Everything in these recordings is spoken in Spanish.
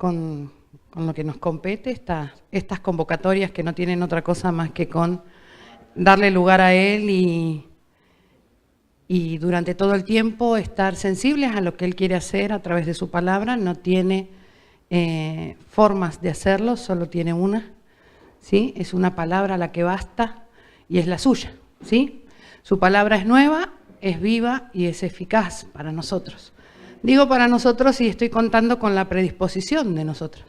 con lo que nos compete, estas convocatorias que no tienen otra cosa más que con darle lugar a Él y durante todo el tiempo estar sensibles a lo que Él quiere hacer a través de su palabra. No tiene formas de hacerlo, solo tiene una, ¿sí? Es una palabra la que basta y es la suya, ¿sí? Su palabra es nueva, es viva y es eficaz para nosotros. Digo para nosotros y estoy contando con la predisposición de nosotros,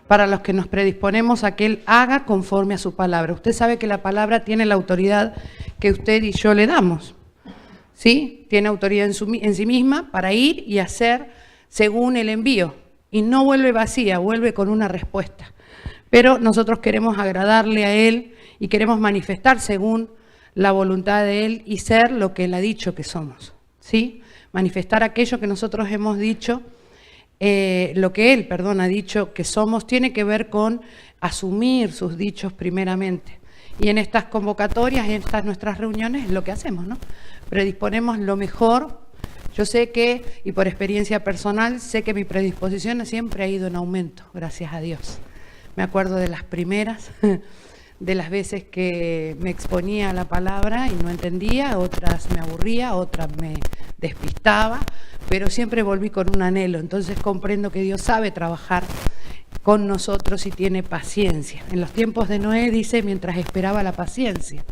para los que nos predisponemos a que Él haga conforme a su palabra. Usted sabe que la palabra tiene la autoridad que usted y yo le damos, ¿sí? Tiene autoridad en sí misma para ir y hacer según el envío. Y no vuelve vacía, vuelve con una respuesta. Pero nosotros queremos agradarle a Él y queremos manifestar según la voluntad de Él y ser lo que Él ha dicho que somos, ¿sí? Manifestar aquello que nosotros hemos dicho, lo que Él, ha dicho que somos, tiene que ver con asumir sus dichos primeramente. Y en estas convocatorias, en estas nuestras reuniones, es lo que hacemos, ¿no? Predisponemos lo mejor. Yo sé que, y por experiencia personal, sé que mi predisposición siempre ha ido en aumento, gracias a Dios. Me acuerdo de las primeras, de las veces que me exponía a la palabra y no entendía, otras me aburría, otras me despistaba, pero siempre volví con un anhelo. Entonces comprendo que Dios sabe trabajar con nosotros y tiene paciencia. En los tiempos de Noé dice, mientras esperaba la paciencia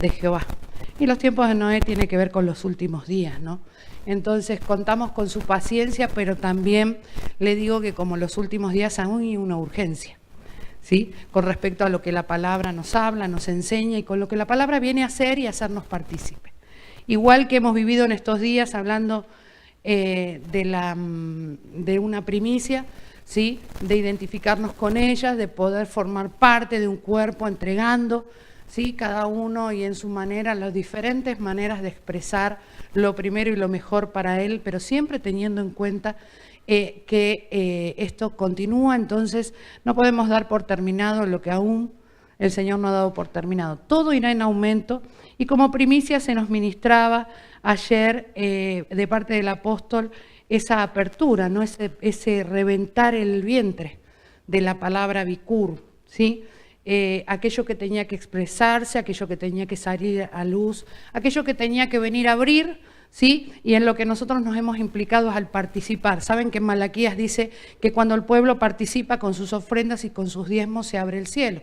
de Jehová. Y los tiempos de Noé tiene que ver con los últimos días, ¿no? Entonces contamos con su paciencia, pero también le digo que como los últimos días aún hay una urgencia, ¿sí? Con respecto a lo que la palabra nos habla, nos enseña y con lo que la palabra viene a hacer y a hacernos partícipes. Igual que hemos vivido en estos días hablando de una primicia, ¿sí? De identificarnos con ellas, de poder formar parte de un cuerpo entregando, ¿sí? Cada uno y en su manera, las diferentes maneras de expresar lo primero y lo mejor para Él, pero siempre teniendo en cuenta que esto continúa. Entonces no podemos dar por terminado lo que aún el Señor no ha dado por terminado. Todo irá en aumento y como primicia se nos ministraba ayer de parte del apóstol esa apertura, ¿no? Ese reventar el vientre de la palabra Bicur, ¿sí? Aquello que tenía que expresarse, aquello que tenía que salir a luz, aquello que tenía que venir a abrir, ¿sí? Y en lo que nosotros nos hemos implicado al participar. Saben que en Malaquías dice que cuando el pueblo participa con sus ofrendas y con sus diezmos se abre el cielo,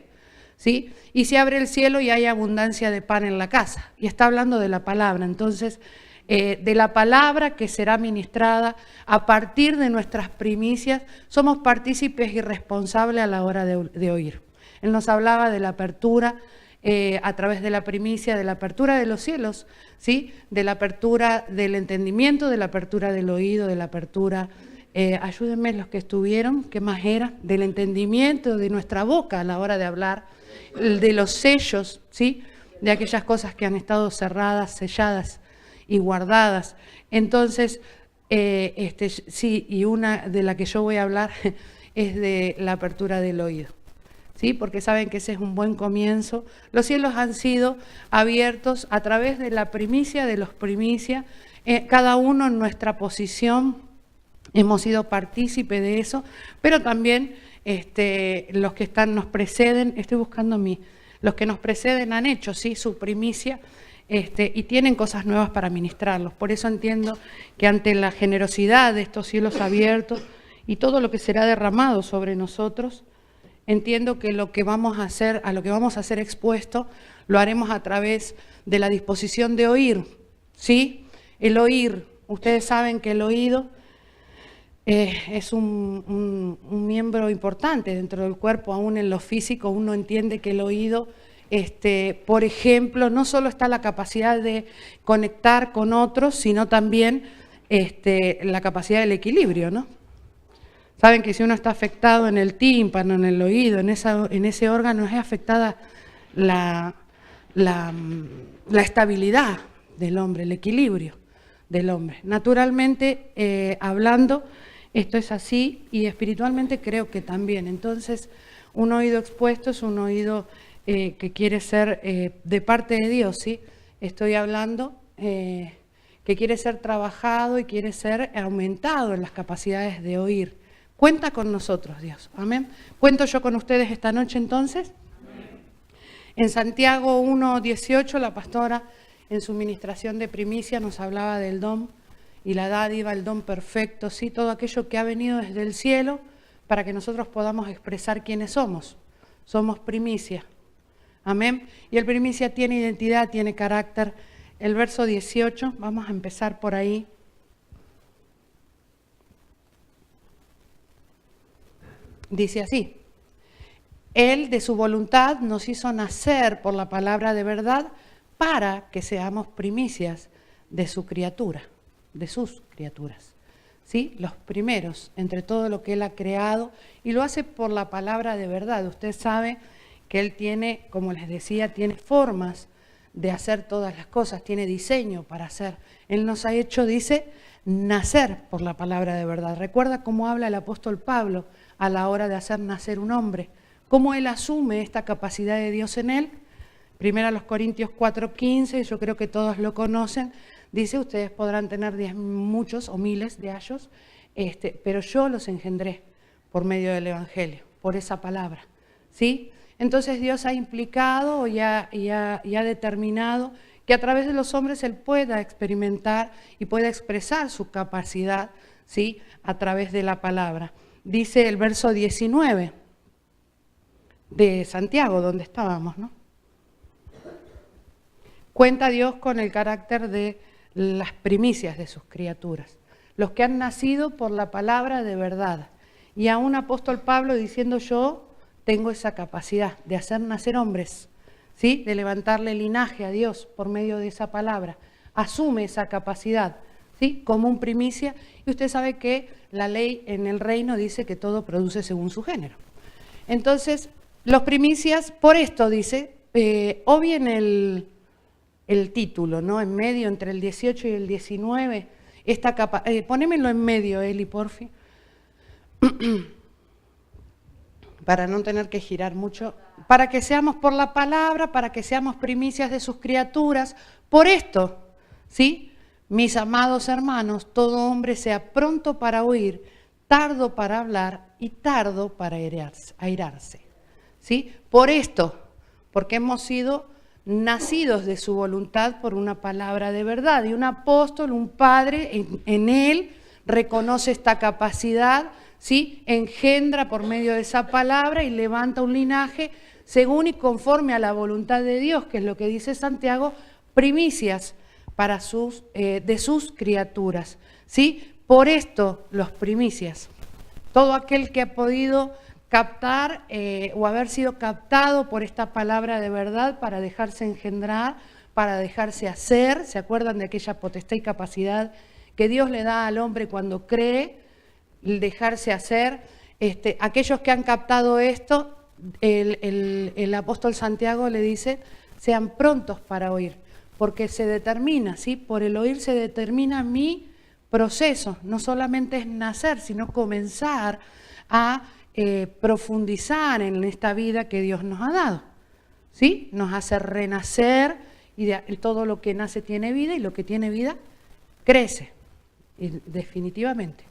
¿sí? Y se abre el cielo y hay abundancia de pan en la casa. Y está hablando de la palabra. Entonces, de la palabra que será ministrada a partir de nuestras primicias, somos partícipes y responsables a la hora de oír. Él nos hablaba de la apertura a través de la primicia, de la apertura de los cielos, ¿sí? De la apertura del entendimiento, de la apertura del oído, de la apertura, ayúdenme los que estuvieron, ¿qué más era? Del entendimiento de nuestra boca a la hora de hablar, de los sellos, ¿sí? De aquellas cosas que han estado cerradas, selladas y guardadas. Entonces, sí, y una de la que yo voy a hablar es de la apertura del oído, ¿sí? Porque saben que ese es un buen comienzo. Los cielos han sido abiertos a través de la primicia de los primicias, cada uno en nuestra posición hemos sido partícipe de eso, pero también los que nos preceden, los que nos preceden han hecho, ¿sí? Su primicia, y tienen cosas nuevas para ministrarlos. Por eso entiendo que ante la generosidad de estos cielos abiertos y todo lo que será derramado sobre nosotros, entiendo que lo que vamos a hacer expuesto, lo haremos a través de la disposición de oír, ¿sí? El oír, ustedes saben que el oído es un miembro importante dentro del cuerpo, aún en lo físico. Uno entiende que el oído, por ejemplo, no solo está la capacidad de conectar con otros, sino también la capacidad del equilibrio, ¿no? Saben que si uno está afectado en el tímpano, en el oído, en ese órgano, es afectada la estabilidad del hombre, el equilibrio del hombre. Naturalmente, hablando, esto es así y espiritualmente creo que también. Entonces, un oído expuesto es un oído que quiere ser de parte de Dios, ¿sí? Estoy hablando que quiere ser trabajado y quiere ser aumentado en las capacidades de oír, Cuenta con nosotros, Dios. Amén. ¿Cuento yo con ustedes esta noche entonces? Amén. En Santiago 1:18, la pastora en su ministración de primicia nos hablaba del don y la dádiva, el don perfecto, ¿sí? Todo aquello que ha venido desde el cielo para que nosotros podamos expresar quiénes somos. Somos primicia. Amén. Y el primicia tiene identidad, tiene carácter. El verso 18, vamos a empezar por ahí. Dice así: Él de su voluntad nos hizo nacer por la palabra de verdad para que seamos primicias de su criatura, de sus criaturas. ¿Sí? Los primeros entre todo lo que Él ha creado, y lo hace por la palabra de verdad. Usted sabe que Él tiene, como les decía, tiene formas de hacer todas las cosas, tiene diseño para hacer. Él nos ha hecho, dice, nacer por la palabra de verdad. Recuerda cómo habla el apóstol Pablo a la hora de hacer nacer un hombre, cómo él asume esta capacidad de Dios en él. Primero a los Corintios 4:15, yo creo que todos lo conocen, dice: ustedes podrán tener muchos o miles de ayos, pero yo los engendré por medio del Evangelio, por esa palabra, ¿sí? Entonces Dios ha implicado y ha determinado que a través de los hombres Él pueda experimentar y pueda expresar su capacidad, ¿sí? A través de la palabra. Dice el verso 19 de Santiago, donde estábamos, ¿no? Cuenta Dios con el carácter de las primicias de sus criaturas, los que han nacido por la palabra de verdad. Y a un apóstol Pablo diciendo: yo tengo esa capacidad de hacer nacer hombres, ¿sí? De levantarle linaje a Dios por medio de esa palabra. Asume esa capacidad, ¿sí? Como un primicia. Y usted sabe que la ley en el reino dice que todo produce según su género. Entonces, los primicias, por esto dice, o bien el título, ¿no? En medio, entre el 18 y el 19, ponémelo en medio, Eli, porfi, para no tener que girar mucho, para que seamos por la palabra, para que seamos primicias de sus criaturas. Por esto, ¿sí? Mis amados hermanos, todo hombre sea pronto para oír, tardo para hablar y tardo para airarse. ¿Sí? Por esto, porque hemos sido nacidos de su voluntad por una palabra de verdad. Y un apóstol, un padre, en él reconoce esta capacidad, ¿sí? Engendra por medio de esa palabra y levanta un linaje según y conforme a la voluntad de Dios, que es lo que dice Santiago, primicias para de sus criaturas, ¿sí? Por esto, los primicias. Todo aquel que ha podido captar o haber sido captado por esta palabra de verdad para dejarse engendrar, para dejarse hacer. ¿Se acuerdan de aquella potestad y capacidad que Dios le da al hombre cuando cree, el dejarse hacer? Aquellos que han captado esto, el apóstol Santiago le dice: sean prontos para oír, porque se determina, ¿sí? Por el oír se determina mi proceso. No solamente es nacer, sino comenzar a profundizar en esta vida que Dios nos ha dado, ¿sí? Nos hace renacer, y todo lo que nace tiene vida, y lo que tiene vida crece, definitivamente,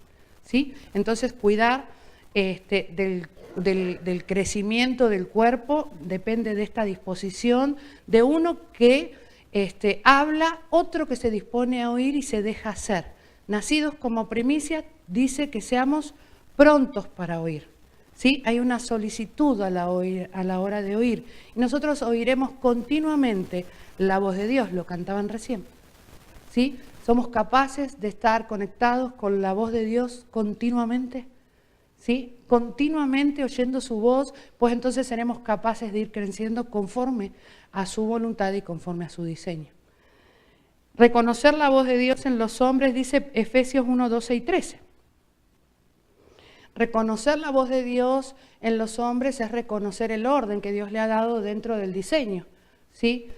¿sí? Entonces cuidar del crecimiento del cuerpo depende de esta disposición de uno que habla, otro que se dispone a oír y se deja hacer. Nacidos como primicia, dice que seamos prontos para oír. ¿Sí? Hay una solicitud a la hora de oír. Y nosotros oiremos continuamente la voz de Dios, lo cantaban recién. ¿Sí? ¿Somos capaces de estar conectados con la voz de Dios continuamente? ¿Sí? Continuamente oyendo su voz, pues entonces seremos capaces de ir creciendo conforme a su voluntad y conforme a su diseño. Reconocer la voz de Dios en los hombres, dice Efesios 1, 12 y 13. Reconocer la voz de Dios en los hombres es reconocer el orden que Dios le ha dado dentro del diseño, ¿sí?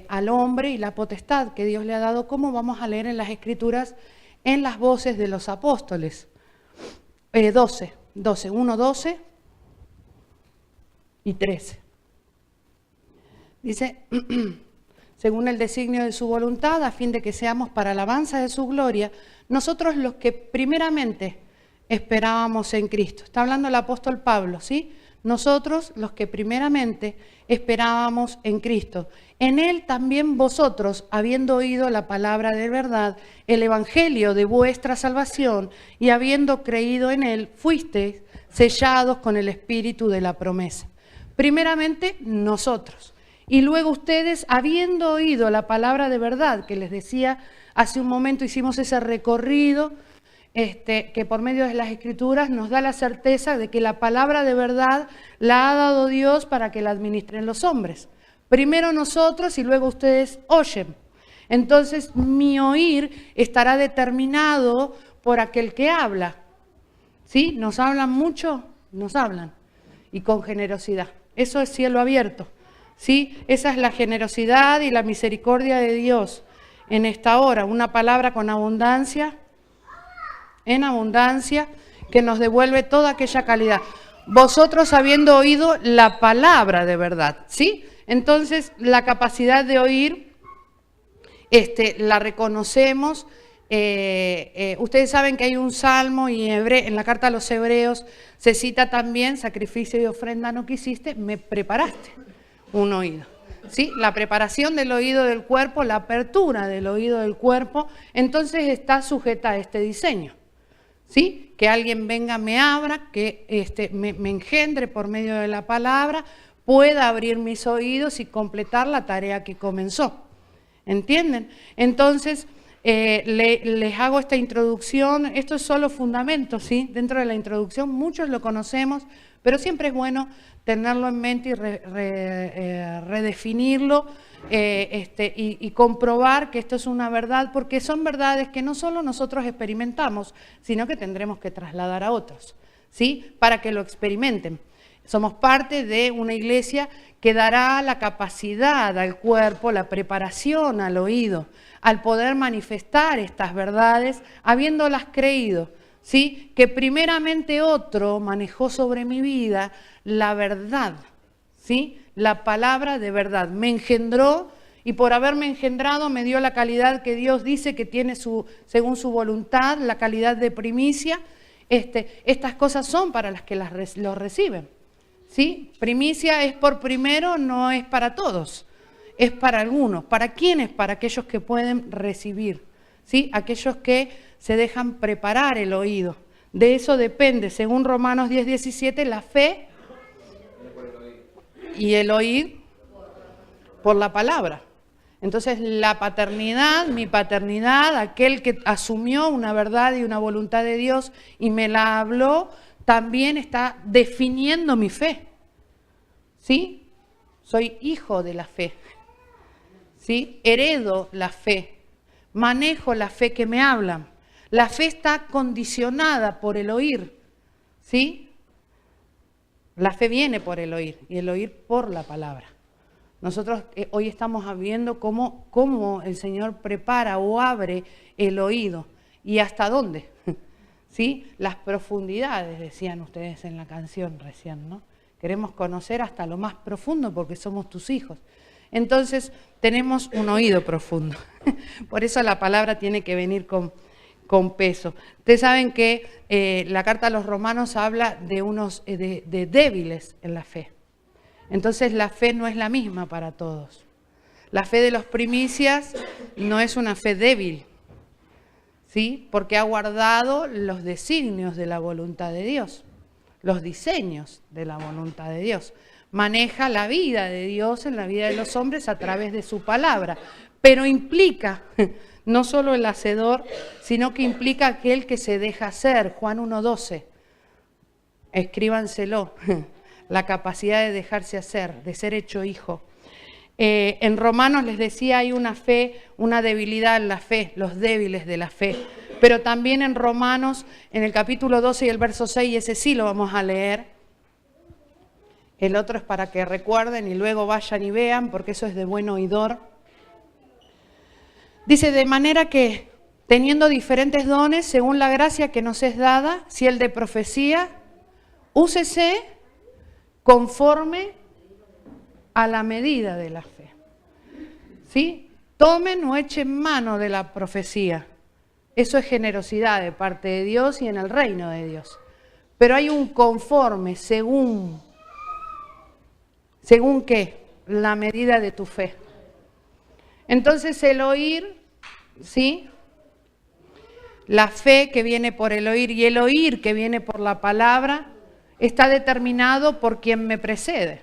Al hombre y la potestad que Dios le ha dado, como vamos a leer en las Escrituras, en las voces de los apóstoles. 1, 12 y 13. Dice: según el designio de su voluntad, a fin de que seamos para alabanza de su gloria, nosotros los que primeramente esperábamos en Cristo. Está hablando el apóstol Pablo, ¿sí? Nosotros, los que primeramente esperábamos en Cristo. En Él también vosotros, habiendo oído la palabra de verdad, el evangelio de vuestra salvación, y habiendo creído en Él, fuisteis sellados con el espíritu de la promesa. Primeramente, nosotros. Y luego ustedes, habiendo oído la palabra de verdad, que les decía hace un momento, hicimos ese recorrido, que por medio de las Escrituras nos da la certeza de que la palabra de verdad la ha dado Dios para que la administren los hombres. Primero nosotros y luego ustedes oyen. Entonces mi oír estará determinado por aquel que habla. ¿Sí? ¿Nos hablan mucho? Nos hablan. Y con generosidad. Eso es cielo abierto. ¿Sí? Esa es la generosidad y la misericordia de Dios en esta hora. Una palabra con abundancia, en abundancia, que nos devuelve toda aquella calidad. Vosotros habiendo oído la palabra de verdad, ¿sí? Entonces, la capacidad de oír, la reconocemos. Ustedes saben que hay un salmo y en la carta a los Hebreos se cita también, sacrificio y ofrenda no quisiste, me preparaste un oído. ¿Sí? La preparación del oído del cuerpo, la apertura del oído del cuerpo, entonces está sujeta a este diseño. ¿Sí? Que alguien venga, me abra, que me engendre por medio de la palabra, pueda abrir mis oídos y completar la tarea que comenzó. ¿Entienden? Entonces, les hago esta introducción. Esto es solo fundamento, ¿sí? Dentro de la introducción, muchos lo conocemos, pero siempre es bueno tenerlo en mente y redefinirlo y comprobar que esto es una verdad, porque son verdades que no solo nosotros experimentamos, sino que tendremos que trasladar a otros, ¿sí? Para que lo experimenten. Somos parte de una iglesia que dará la capacidad al cuerpo, la preparación al oído, al poder manifestar estas verdades, habiéndolas creído, ¿sí? Que primeramente otro manejó sobre mi vida la verdad, ¿sí? La palabra de verdad. Me engendró y por haberme engendrado me dio la calidad que Dios dice que tiene según su voluntad, la calidad de primicia. Estas cosas son para las que los reciben, ¿sí? Primicia es por primero, no es para todos, es para algunos. ¿Para quiénes? Para aquellos que pueden recibir, ¿sí? Aquellos que se dejan preparar el oído. De eso depende, según Romanos 10:17, la fe y el oír por la palabra. Entonces la paternidad, mi paternidad, aquel que asumió una verdad y una voluntad de Dios y me la habló, también está definiendo mi fe. ¿Sí? Soy hijo de la fe. ¿Sí? Heredo la fe. Manejo la fe que me hablan. La fe está condicionada por el oír. ¿Sí? La fe viene por el oír y el oír por la palabra. Nosotros hoy estamos viendo cómo el Señor prepara o abre el oído y hasta dónde. ¿Sí? Las profundidades, decían ustedes en la canción recién, ¿no? Queremos conocer hasta lo más profundo porque somos tus hijos. Entonces tenemos un oído profundo. Por eso la palabra tiene que venir con peso. Ustedes saben que la carta a los romanos habla de débiles en la fe. Entonces la fe no es la misma para todos. La fe de los primicias no es una fe débil, ¿sí? Porque ha guardado los designios de la voluntad de Dios, los diseños de la voluntad de Dios. Maneja la vida de Dios en la vida de los hombres a través de su palabra, pero implica no solo el hacedor, sino que implica aquel que se deja hacer. Juan 1:12, escríbanselo, la capacidad de dejarse hacer, de ser hecho hijo. En Romanos les decía, hay una fe, una debilidad en la fe, los débiles de la fe. Pero también en Romanos, en el capítulo 12 y el verso 6, ese sí lo vamos a leer. El otro es para que recuerden y luego vayan y vean, porque eso es de buen oidor. Dice, de manera que, teniendo diferentes dones, según la gracia que nos es dada, si el de profecía, úsese conforme a la medida de la fe. ¿Sí? Tomen o echen mano de la profecía. Eso es generosidad de parte de Dios y en el reino de Dios. Pero hay un conforme según qué, la medida de tu fe. Entonces el oír, ¿sí? La fe que viene por el oír y el oír que viene por la palabra está determinado por quien me precede.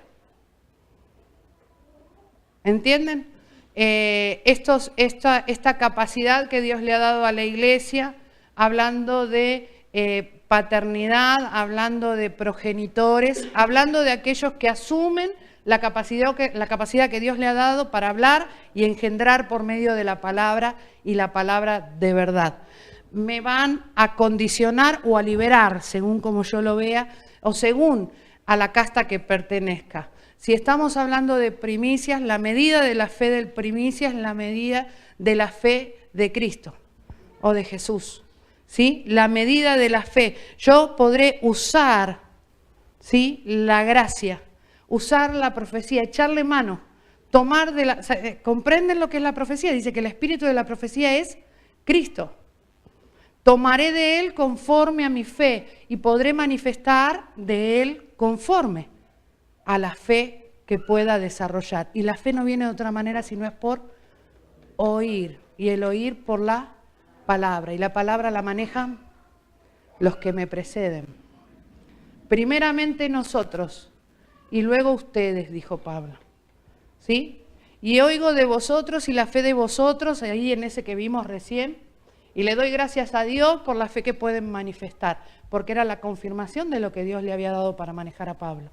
¿Entienden? Esta capacidad que Dios le ha dado a la iglesia, hablando de paternidad, hablando de progenitores, hablando de aquellos que asumen la capacidad que Dios le ha dado para hablar y engendrar por medio de la palabra y la palabra de verdad. Me van a condicionar o a liberar, según como yo lo vea, o según a la casta que pertenezca. Si estamos hablando de primicias, la medida de la fe del primicia es la medida de la fe de Cristo o de Jesús. ¿Sí? La medida de la fe. Yo podré usar, ¿sí?, la gracia, usar la profecía, echarle mano, tomar de la... ¿Comprenden lo que es la profecía? Dice que el espíritu de la profecía es Cristo. Tomaré de él conforme a mi fe y podré manifestar de él conforme a la fe que pueda desarrollar. Y la fe no viene de otra manera si no es por oír. Y el oír por la palabra. Y la palabra la manejan los que me preceden. Primeramente nosotros y luego ustedes, dijo Pablo. ¿Sí? Y oigo de vosotros y la fe de vosotros, ahí en ese que vimos recién. Y le doy gracias a Dios por la fe que pueden manifestar, porque era la confirmación de lo que Dios le había dado para manejar a Pablo.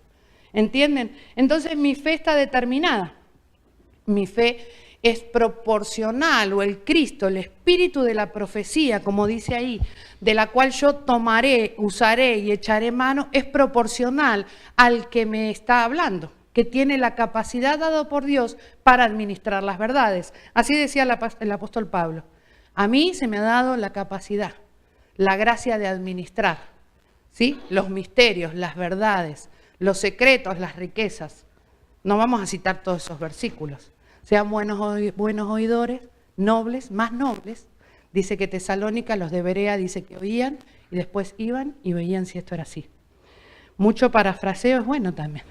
¿Entienden? Entonces mi fe está determinada. Mi fe es proporcional, o el Cristo, el espíritu de la profecía, como dice ahí, de la cual yo tomaré, usaré y echaré mano, es proporcional al que me está hablando, que tiene la capacidad dada por Dios para administrar las verdades. Así decía el apóstol Pablo. A mí se me ha dado la capacidad, la gracia de administrar, ¿sí?, los misterios, las verdades, los secretos, las riquezas. No vamos a citar todos esos versículos. Sean buenos oidores, nobles, más nobles. Dice que Tesalónica, los de Berea, dice que oían y después iban y veían si esto era así. Mucho parafraseo es bueno también,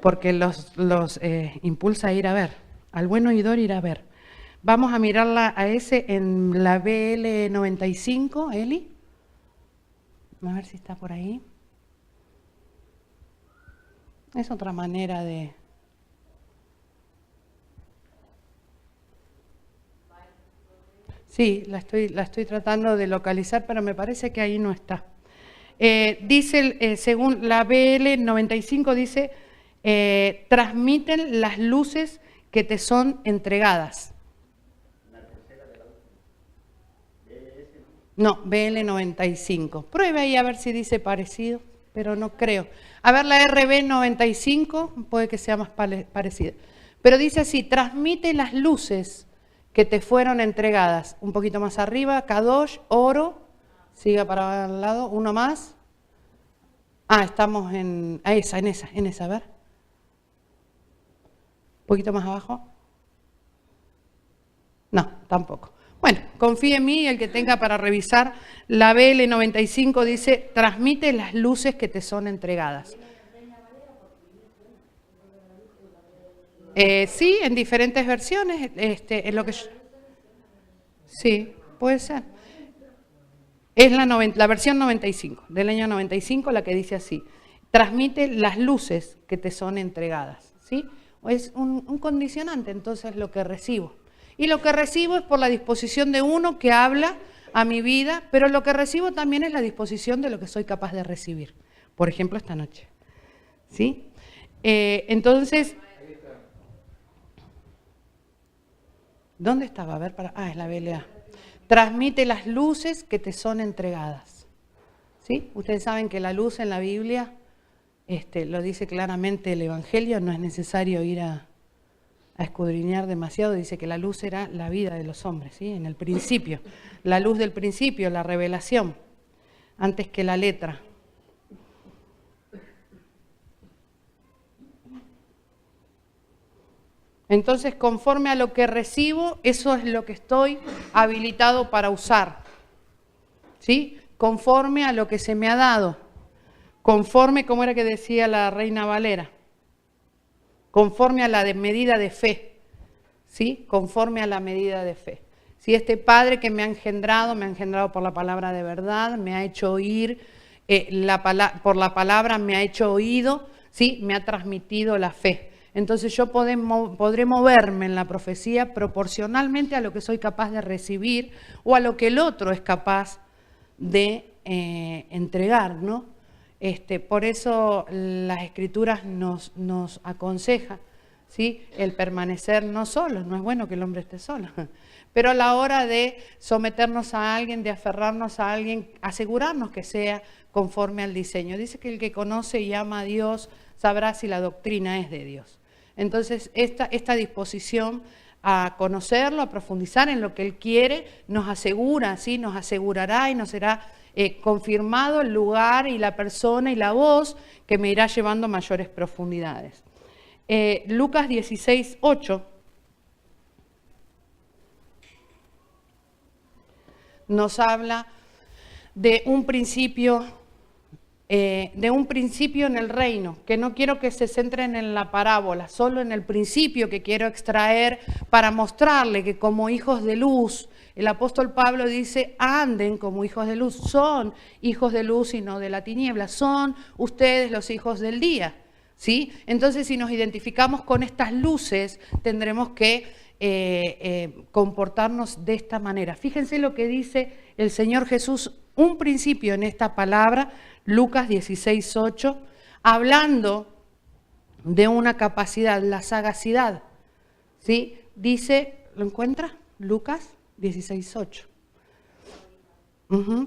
porque los impulsa a ir a ver, al buen oidor ir a ver. Vamos a mirarla a ese en la BL 95, Eli. A ver si está por ahí. Es otra manera de... Sí, la estoy tratando de localizar, pero me parece que ahí no está. Dice, según la BL 95, dice, transmiten las luces que te son entregadas. No, BL 95. Pruebe ahí a ver si dice parecido, pero no creo. A ver, la RB 95 puede que sea más parecida. Pero dice así, transmite las luces que te fueron entregadas. Un poquito más arriba, Kadosh, oro, siga para el lado, uno más. Ah, estamos en esa, a ver. Un poquito más abajo. No, tampoco. Bueno, confíe en mí y el que tenga para revisar, la BL 95 dice, transmite las luces que te son entregadas. Sí, en diferentes versiones, es lo que yo... Sí, puede ser. Es la versión 95, del año 95, la que dice así, transmite las luces que te son entregadas, ¿sí? Es un condicionante, entonces, lo que recibo. Y lo que recibo es por la disposición de uno que habla a mi vida, pero lo que recibo también es la disposición de lo que soy capaz de recibir. Por ejemplo, esta noche. ¿Sí? Entonces, ¿dónde estaba? A ver, es la BLA. Transmite las luces que te son entregadas. ¿Sí? Ustedes saben que la luz en la Biblia, lo dice claramente el Evangelio, no es necesario ir a escudriñar demasiado, dice que la luz era la vida de los hombres, ¿sí? En el principio, la luz del principio, la revelación, antes que la letra. Entonces, conforme a lo que recibo, eso es lo que estoy habilitado para usar. ¿sí? Conforme a lo que se me ha dado, conforme, como era que decía la Reina Valera, conforme a la medida de fe, ¿sí? Conforme a la medida de fe. Si este Padre que me ha engendrado por la palabra de verdad, me ha hecho oír, por la palabra me ha hecho oído, ¿sí? Me ha transmitido la fe. Entonces yo podré moverme en la profecía proporcionalmente a lo que soy capaz de recibir o a lo que el otro es capaz de entregar, ¿no? Por eso las Escrituras nos aconsejan, ¿sí? El permanecer no solos, no es bueno que el hombre esté solo, pero a la hora de someternos a alguien, de aferrarnos a alguien, asegurarnos que sea conforme al diseño. Dice que el que conoce y ama a Dios sabrá si la doctrina es de Dios. Entonces, esta disposición a conocerlo, a profundizar en lo que Él quiere, nos asegura, ¿sí? Nos asegurará y nos será confirmado el lugar y la persona y la voz que me irá llevando a mayores profundidades. Lucas 16:8 nos habla de un principio en el reino, que no quiero que se centren en la parábola, solo en el principio que quiero extraer para mostrarle que como hijos de luz, el apóstol Pablo dice, anden como hijos de luz, son hijos de luz y no de la tiniebla, son ustedes los hijos del día, ¿sí? Entonces, si nos identificamos con estas luces, tendremos que comportarnos de esta manera. Fíjense lo que dice el Señor Jesús, un principio en esta palabra, Lucas 16:8, hablando de una capacidad, la sagacidad, ¿sí? Dice, ¿lo encuentra? Lucas 16:8.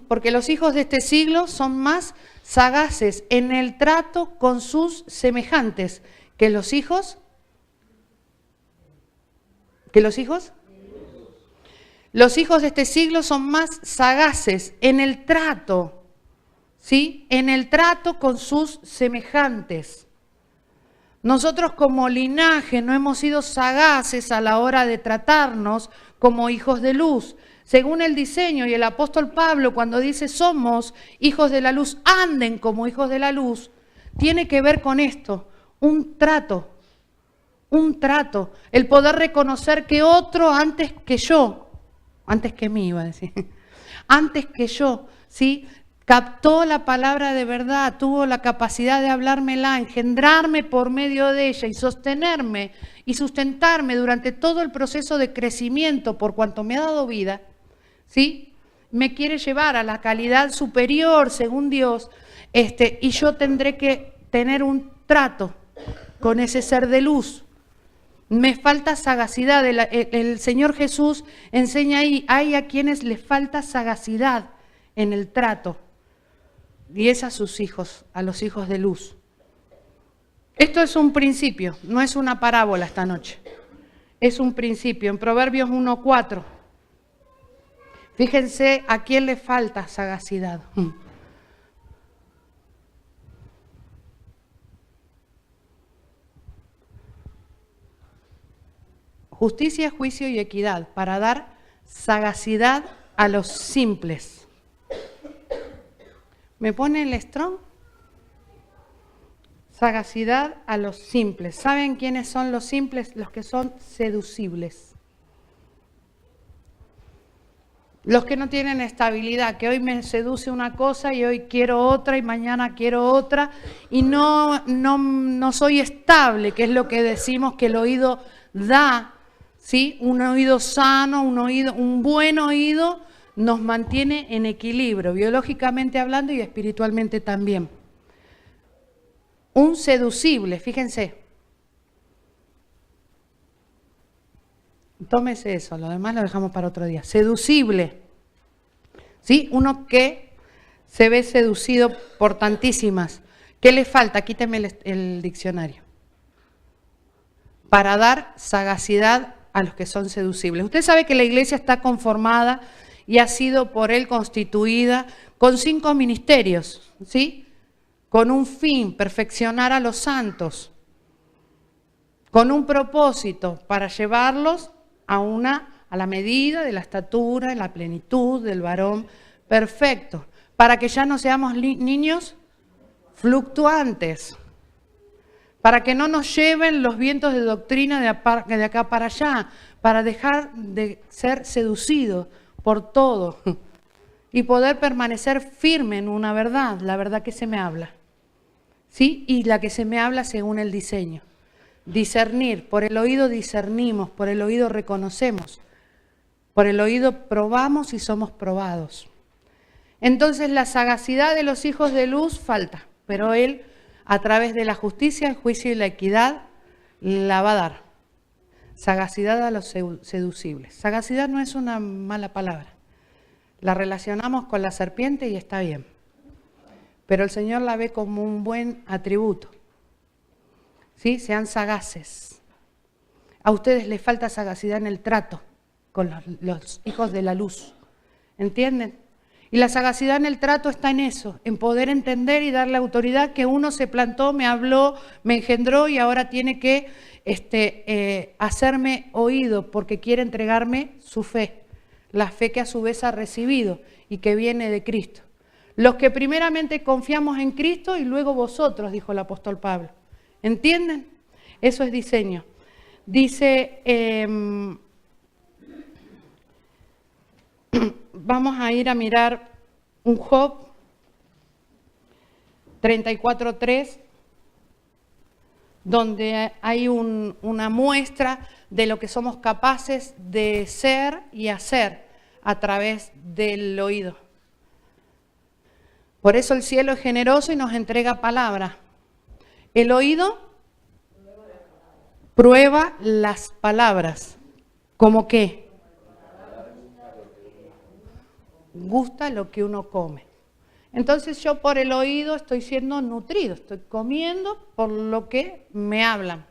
Porque los hijos de este siglo son más sagaces en el trato con sus semejantes que los hijos. Los hijos de este siglo son más sagaces en el trato, ¿sí? En el trato con sus semejantes. Nosotros como linaje no hemos sido sagaces a la hora de tratarnos como hijos de luz. Según el diseño y el apóstol Pablo cuando dice somos hijos de la luz, anden como hijos de la luz, tiene que ver con esto, un trato, el poder reconocer que otro antes que yo, antes que mí iba a decir, antes que yo, ¿sí? Captó la palabra de verdad, tuvo la capacidad de hablármela, engendrarme por medio de ella y sostenerme y sustentarme durante todo el proceso de crecimiento por cuanto me ha dado vida, ¿sí? Me quiere llevar a la calidad superior según Dios, y yo tendré que tener un trato con ese ser de luz. Me falta sagacidad. El Señor Jesús enseña ahí, hay a quienes les falta sagacidad en el trato. Y es a sus hijos, a los hijos de luz. Esto es un principio, no es una parábola esta noche. Es un principio. En Proverbios 1:4, fíjense a quién le falta sagacidad. Justicia, juicio y equidad, para dar sagacidad a los simples. ¿Me pone el Strong? Sagacidad a los simples. ¿Saben quiénes son los simples? Los que son seducibles. Los que no tienen estabilidad, que hoy me seduce una cosa y hoy quiero otra y mañana quiero otra y no soy estable, que es lo que decimos que el oído da, ¿sí? Un oído sano, un buen oído nos mantiene en equilibrio, biológicamente hablando y espiritualmente también. Un seducible, fíjense. Tómese eso, lo demás lo dejamos para otro día. Seducible, ¿sí? Uno que se ve seducido por tantísimas. ¿Qué le falta? Quíteme el diccionario. Para dar sagacidad a los que son seducibles. Usted sabe que la iglesia está conformada y ha sido por Él constituida con 5 ministerios, ¿sí? Con un fin, perfeccionar a los santos, con un propósito para llevarlos a la medida de la estatura, de la plenitud del varón perfecto, para que ya no seamos niños fluctuantes, para que no nos lleven los vientos de doctrina de acá para allá, para dejar de ser seducidos por todo y poder permanecer firme en una verdad, la verdad que se me habla, ¿sí? Y la que se me habla según el diseño. Discernir, por el oído discernimos, por el oído reconocemos, por el oído probamos y somos probados. Entonces la sagacidad de los hijos de luz falta, pero Él a través de la justicia, el juicio y la equidad la va a dar. Sagacidad a los seducibles. Sagacidad no es una mala palabra. La relacionamos con la serpiente y está bien. Pero el Señor la ve como un buen atributo. ¿Sí? Sean sagaces. A ustedes les falta sagacidad en el trato con los hijos de la luz. ¿Entienden? Y la sagacidad en el trato está en eso, en poder entender y darle autoridad que uno se plantó, me habló, me engendró y ahora tiene que hacerme oído porque quiere entregarme su fe, la fe que a su vez ha recibido y que viene de Cristo. Los que primeramente confiamos en Cristo y luego vosotros, dijo el apóstol Pablo. ¿Entienden? Eso es diseño. Dice, vamos a ir a mirar un Job 34:3, donde hay una muestra de lo que somos capaces de ser y hacer a través del oído. Por eso el cielo es generoso y nos entrega palabra. El oído prueba las palabras. ¿Cómo qué? Gusta lo que uno come. Entonces yo por el oído estoy siendo nutrido, estoy comiendo por lo que me hablan.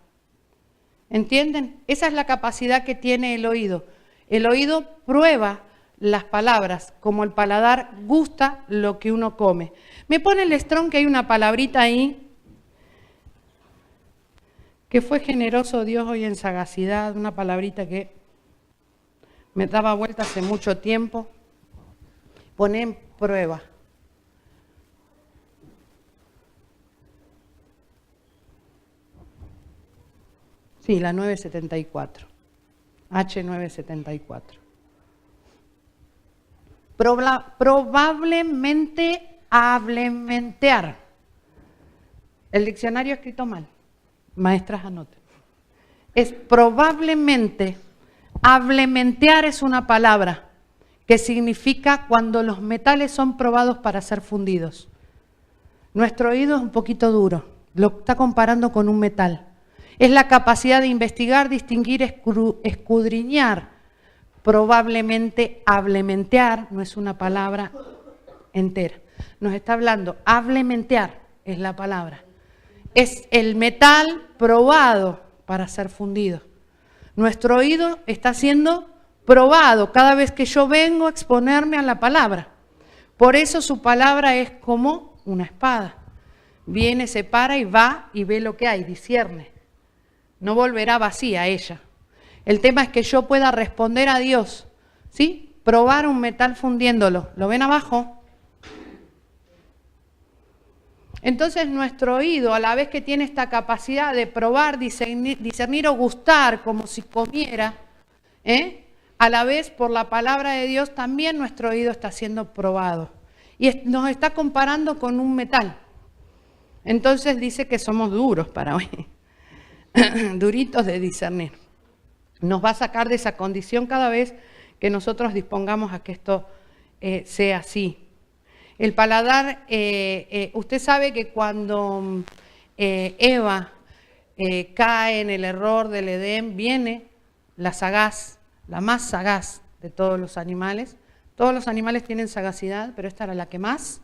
¿Entienden? Esa es la capacidad que tiene el oído. El oído prueba las palabras, como el paladar gusta lo que uno come. Me pone el Strong que hay una palabrita ahí, que fue generoso Dios hoy en sagacidad, una palabrita que me daba vuelta hace mucho tiempo. Pone en prueba. Sí, la 974. H974. Probablemente hablementear. El diccionario escrito mal. Maestras anoten. Es probablemente, hablementear es una palabra que significa cuando los metales son probados para ser fundidos. Nuestro oído es un poquito duro, lo está comparando con un metal. Es la capacidad de investigar, distinguir, escudriñar. Probablemente hablementear no es una palabra entera. Nos está hablando, hablementear es la palabra. Es el metal probado para ser fundido. Nuestro oído está siendo probado cada vez que yo vengo a exponerme a la palabra. Por eso su palabra es como una espada. Viene, se para y va y ve lo que hay, discierne. No volverá vacía ella. El tema es que yo pueda responder a Dios, ¿sí? Probar un metal fundiéndolo. ¿Lo ven abajo? Entonces nuestro oído, a la vez que tiene esta capacidad de probar, discernir o gustar como si comiera, a la vez por la palabra de Dios también nuestro oído está siendo probado. Y nos está comparando con un metal. Entonces dice que somos duros para hoy, duritos de discernir. Nos va a sacar de esa condición cada vez que nosotros dispongamos a que esto sea así. El paladar, usted sabe que cuando Eva cae en el error del Edén, viene la sagaz, la más sagaz de todos los animales. Todos los animales tienen sagacidad, pero esta era la que más.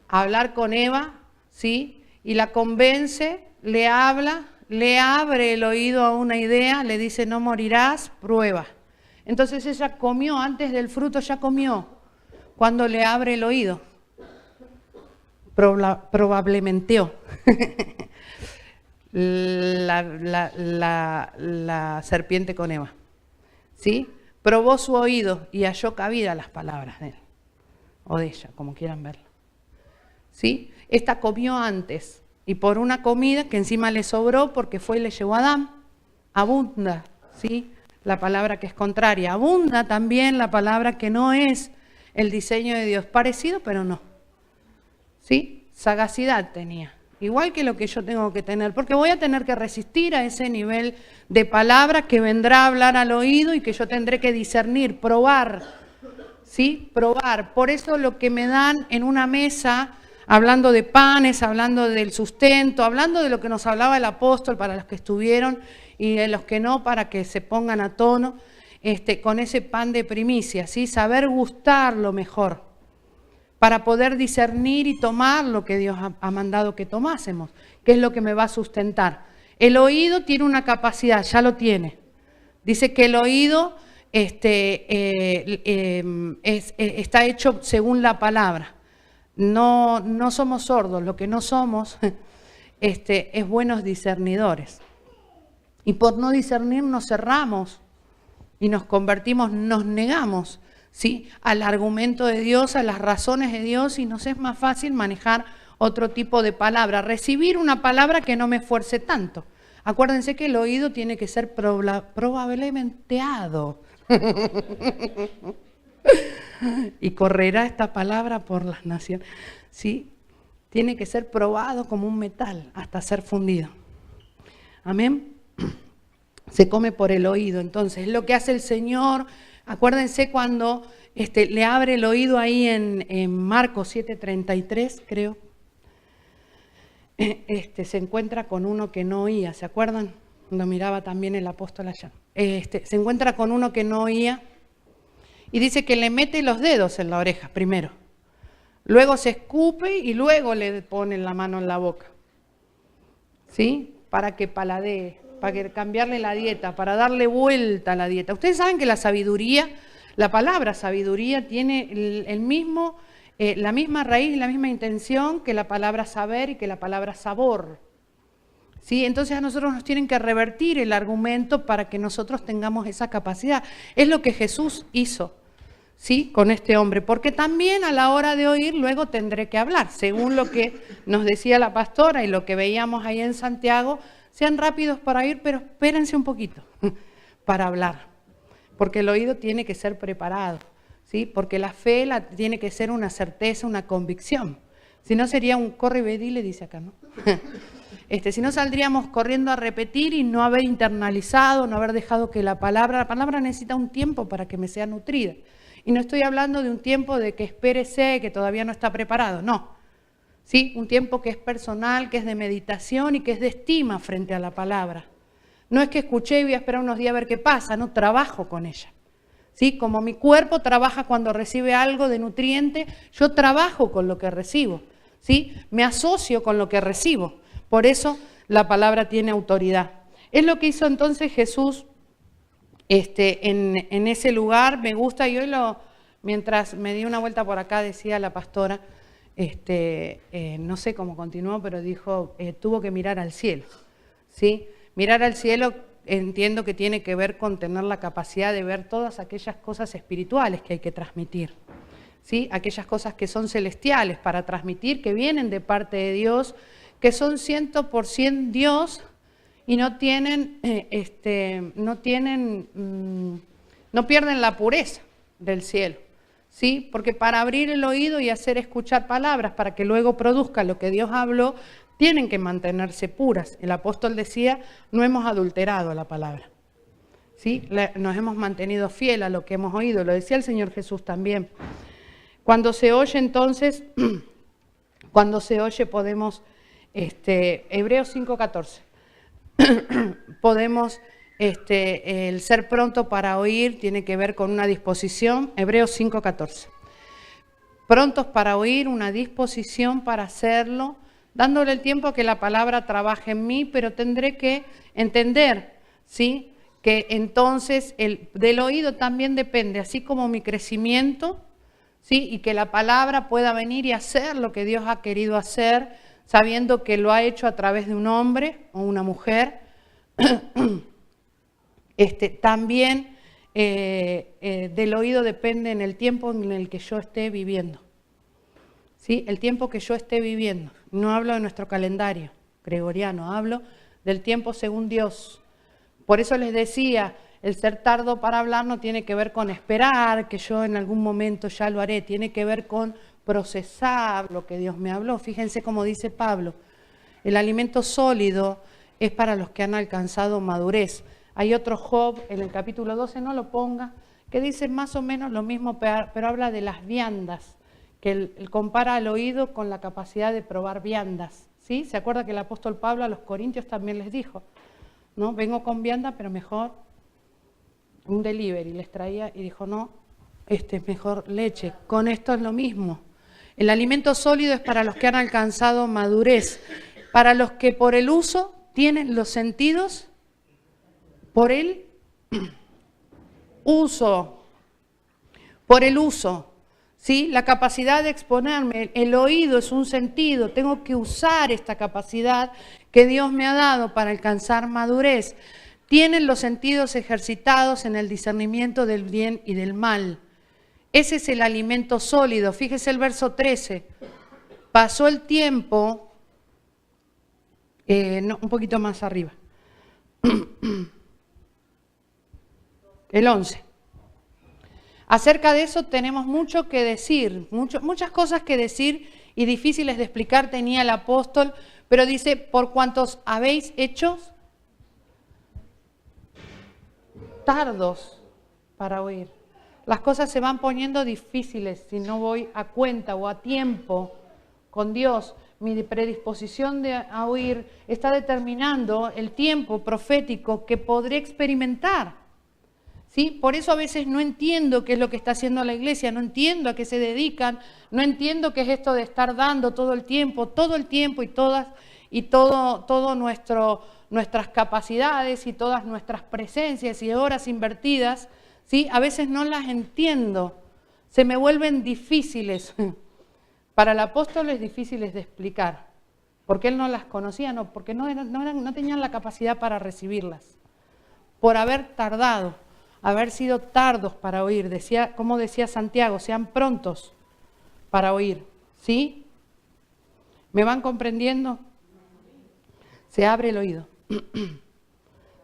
A hablar con Eva, ¿sí? Y la convence, le habla, le abre el oído a una idea, le dice no morirás, prueba. Entonces ella comió, antes del fruto ya comió, cuando le abre el oído. Probablementeó. la serpiente con Eva. ¿Sí? Probó su oído y halló cabida las palabras de él. o de ella, como quieran verlo. ¿Sí? Esta comió antes y por una comida que encima le sobró porque fue y le llevó a Adán, abunda, ¿sí? La palabra que es contraria. Abunda también la palabra que no es el diseño de Dios. Parecido, pero no. ¿Sí? Sagacidad tenía. Igual que lo que yo tengo que tener. Porque voy a tener que resistir a ese nivel de palabra que vendrá a hablar al oído y que yo tendré que discernir, probar. ¿Sí? Probar. Por eso lo que me dan en una mesa, hablando de panes, hablando del sustento, hablando de lo que nos hablaba el apóstol para los que estuvieron y de los que no, para que se pongan a tono, con ese pan de primicia, ¿sí? Saber gustarlo mejor, para poder discernir y tomar lo que Dios ha mandado que tomásemos, que es lo que me va a sustentar. El oído tiene una capacidad, ya lo tiene. Dice que el oído está hecho según la palabra. No somos sordos, lo que no somos es buenos discernidores. Y por no discernir nos cerramos y nos convertimos, nos negamos, ¿sí?, al argumento de Dios, a las razones de Dios, y nos es más fácil manejar otro tipo de palabra, recibir una palabra que no me esfuerce tanto. Acuérdense que el oído tiene que ser probablementeado. Y correrá esta palabra por las naciones. ¿Sí? Tiene que ser probado como un metal hasta ser fundido. Amén. Se come por el oído. Entonces, lo que hace el Señor, acuérdense cuando le abre el oído ahí en Marcos 7:33, creo. Se encuentra con uno que no oía, ¿se acuerdan? Lo miraba también el apóstol allá. Se encuentra con uno que no oía y dice que le mete los dedos en la oreja primero. Luego se escupe y luego le pone la mano en la boca. ¿Sí? Para que paladee, para que cambiarle la dieta, para darle vuelta a la dieta. Ustedes saben que la sabiduría, la palabra sabiduría tiene la misma raíz y la misma intención que la palabra saber y que la palabra sabor. ¿Sí? Entonces a nosotros nos tienen que revertir el argumento para que nosotros tengamos esa capacidad. Es lo que Jesús hizo, ¿sí?, con este hombre, porque también a la hora de oír luego tendré que hablar, según lo que nos decía la pastora y lo que veíamos ahí en Santiago. Sean rápidos para oír, pero espérense un poquito para hablar, porque el oído tiene que ser preparado, ¿sí?, porque la fe tiene que ser una certeza, una convicción. Si no sería un corre y ve, dile, dice acá, ¿no? Si no saldríamos corriendo a repetir y no haber internalizado, no haber dejado que la palabra necesita un tiempo para que me sea nutrida. Y no estoy hablando de un tiempo de que espérese, que todavía no está preparado, no. ¿Sí? Un tiempo que es personal, que es de meditación y que es de estima frente a la palabra. No es que escuché y voy a esperar unos días a ver qué pasa, no, trabajo con ella. ¿Sí? Como mi cuerpo trabaja cuando recibe algo de nutriente, yo trabajo con lo que recibo. ¿Sí? Me asocio con lo que recibo. Por eso la palabra tiene autoridad. Es lo que hizo entonces Jesús en ese lugar. Me gusta, y hoy mientras me di una vuelta por acá, decía la pastora, no sé cómo continuó, pero dijo, tuvo que mirar al cielo. ¿Sí? Mirar al cielo entiendo que tiene que ver con tener la capacidad de ver todas aquellas cosas espirituales que hay que transmitir. ¿Sí? Aquellas cosas que son celestiales para transmitir, que vienen de parte de Dios, que son 100% Dios y no pierden la pureza del cielo. ¿Sí? Porque para abrir el oído y hacer escuchar palabras, para que luego produzca lo que Dios habló, tienen que mantenerse puras. El apóstol decía, no hemos adulterado la palabra. ¿Sí? Nos hemos mantenido fiel a lo que hemos oído. Lo decía el Señor Jesús también. Cuando se oye entonces, podemos, Hebreos 5:14, podemos, el ser pronto para oír tiene que ver con una disposición, Hebreos 5:14. Prontos para oír, una disposición para hacerlo, dándole el tiempo a que la palabra trabaje en mí, pero tendré que entender, ¿sí?, que entonces del oído también depende, así como mi crecimiento, ¿sí?, y que la palabra pueda venir y hacer lo que Dios ha querido hacer, sabiendo que lo ha hecho a través de un hombre o una mujer. También del oído depende en el tiempo en el que yo esté viviendo. ¿sí? El tiempo que yo esté viviendo. No hablo de nuestro calendario gregoriano, hablo del tiempo según Dios. Por eso les decía, el ser tardo para hablar no tiene que ver con esperar, que yo en algún momento ya lo haré, tiene que ver con procesar lo que Dios me habló. Fíjense cómo dice Pablo, el alimento sólido es para los que han alcanzado madurez. Hay otro Job en el capítulo 12, no lo ponga, que dice más o menos lo mismo, pero habla de las viandas, que él compara al oído con la capacidad de probar viandas. ¿Sí? ¿Se acuerda que el apóstol Pablo a los corintios también les dijo, ¿no? Vengo con vianda, pero mejor un delivery les traía y dijo, no, es mejor leche. Con esto es lo mismo. El alimento sólido es para los que han alcanzado madurez, para los que por el uso tienen los sentidos, por el uso, ¿sí? La capacidad de exponerme, el oído es un sentido, tengo que usar esta capacidad que Dios me ha dado para alcanzar madurez. Tienen los sentidos ejercitados en el discernimiento del bien y del mal. Ese es el alimento sólido. Fíjese el verso 13. Pasó el tiempo, un poquito más arriba. El 11. Acerca de eso tenemos mucho que decir, muchas cosas que decir y difíciles de explicar tenía el apóstol, pero dice, por cuantos habéis hecho tardos para oír. Las cosas se van poniendo difíciles si no voy a cuenta o a tiempo con Dios. Mi predisposición a oír está determinando el tiempo profético que podré experimentar. ¿Sí? Por eso a veces no entiendo qué es lo que está haciendo la iglesia, no entiendo a qué se dedican, no entiendo qué es esto de estar dando todo el tiempo y todo nuestras capacidades y todas nuestras presencias y horas invertidas, ¿sí? A veces no las entiendo, se me vuelven difíciles. Para el apóstol es difíciles de explicar, porque él no las conocía, no, porque no tenían la capacidad para recibirlas, por haber tardado. Haber sido tardos para oír, como decía Santiago, sean prontos para oír, ¿sí? ¿Me van comprendiendo? Se abre el oído,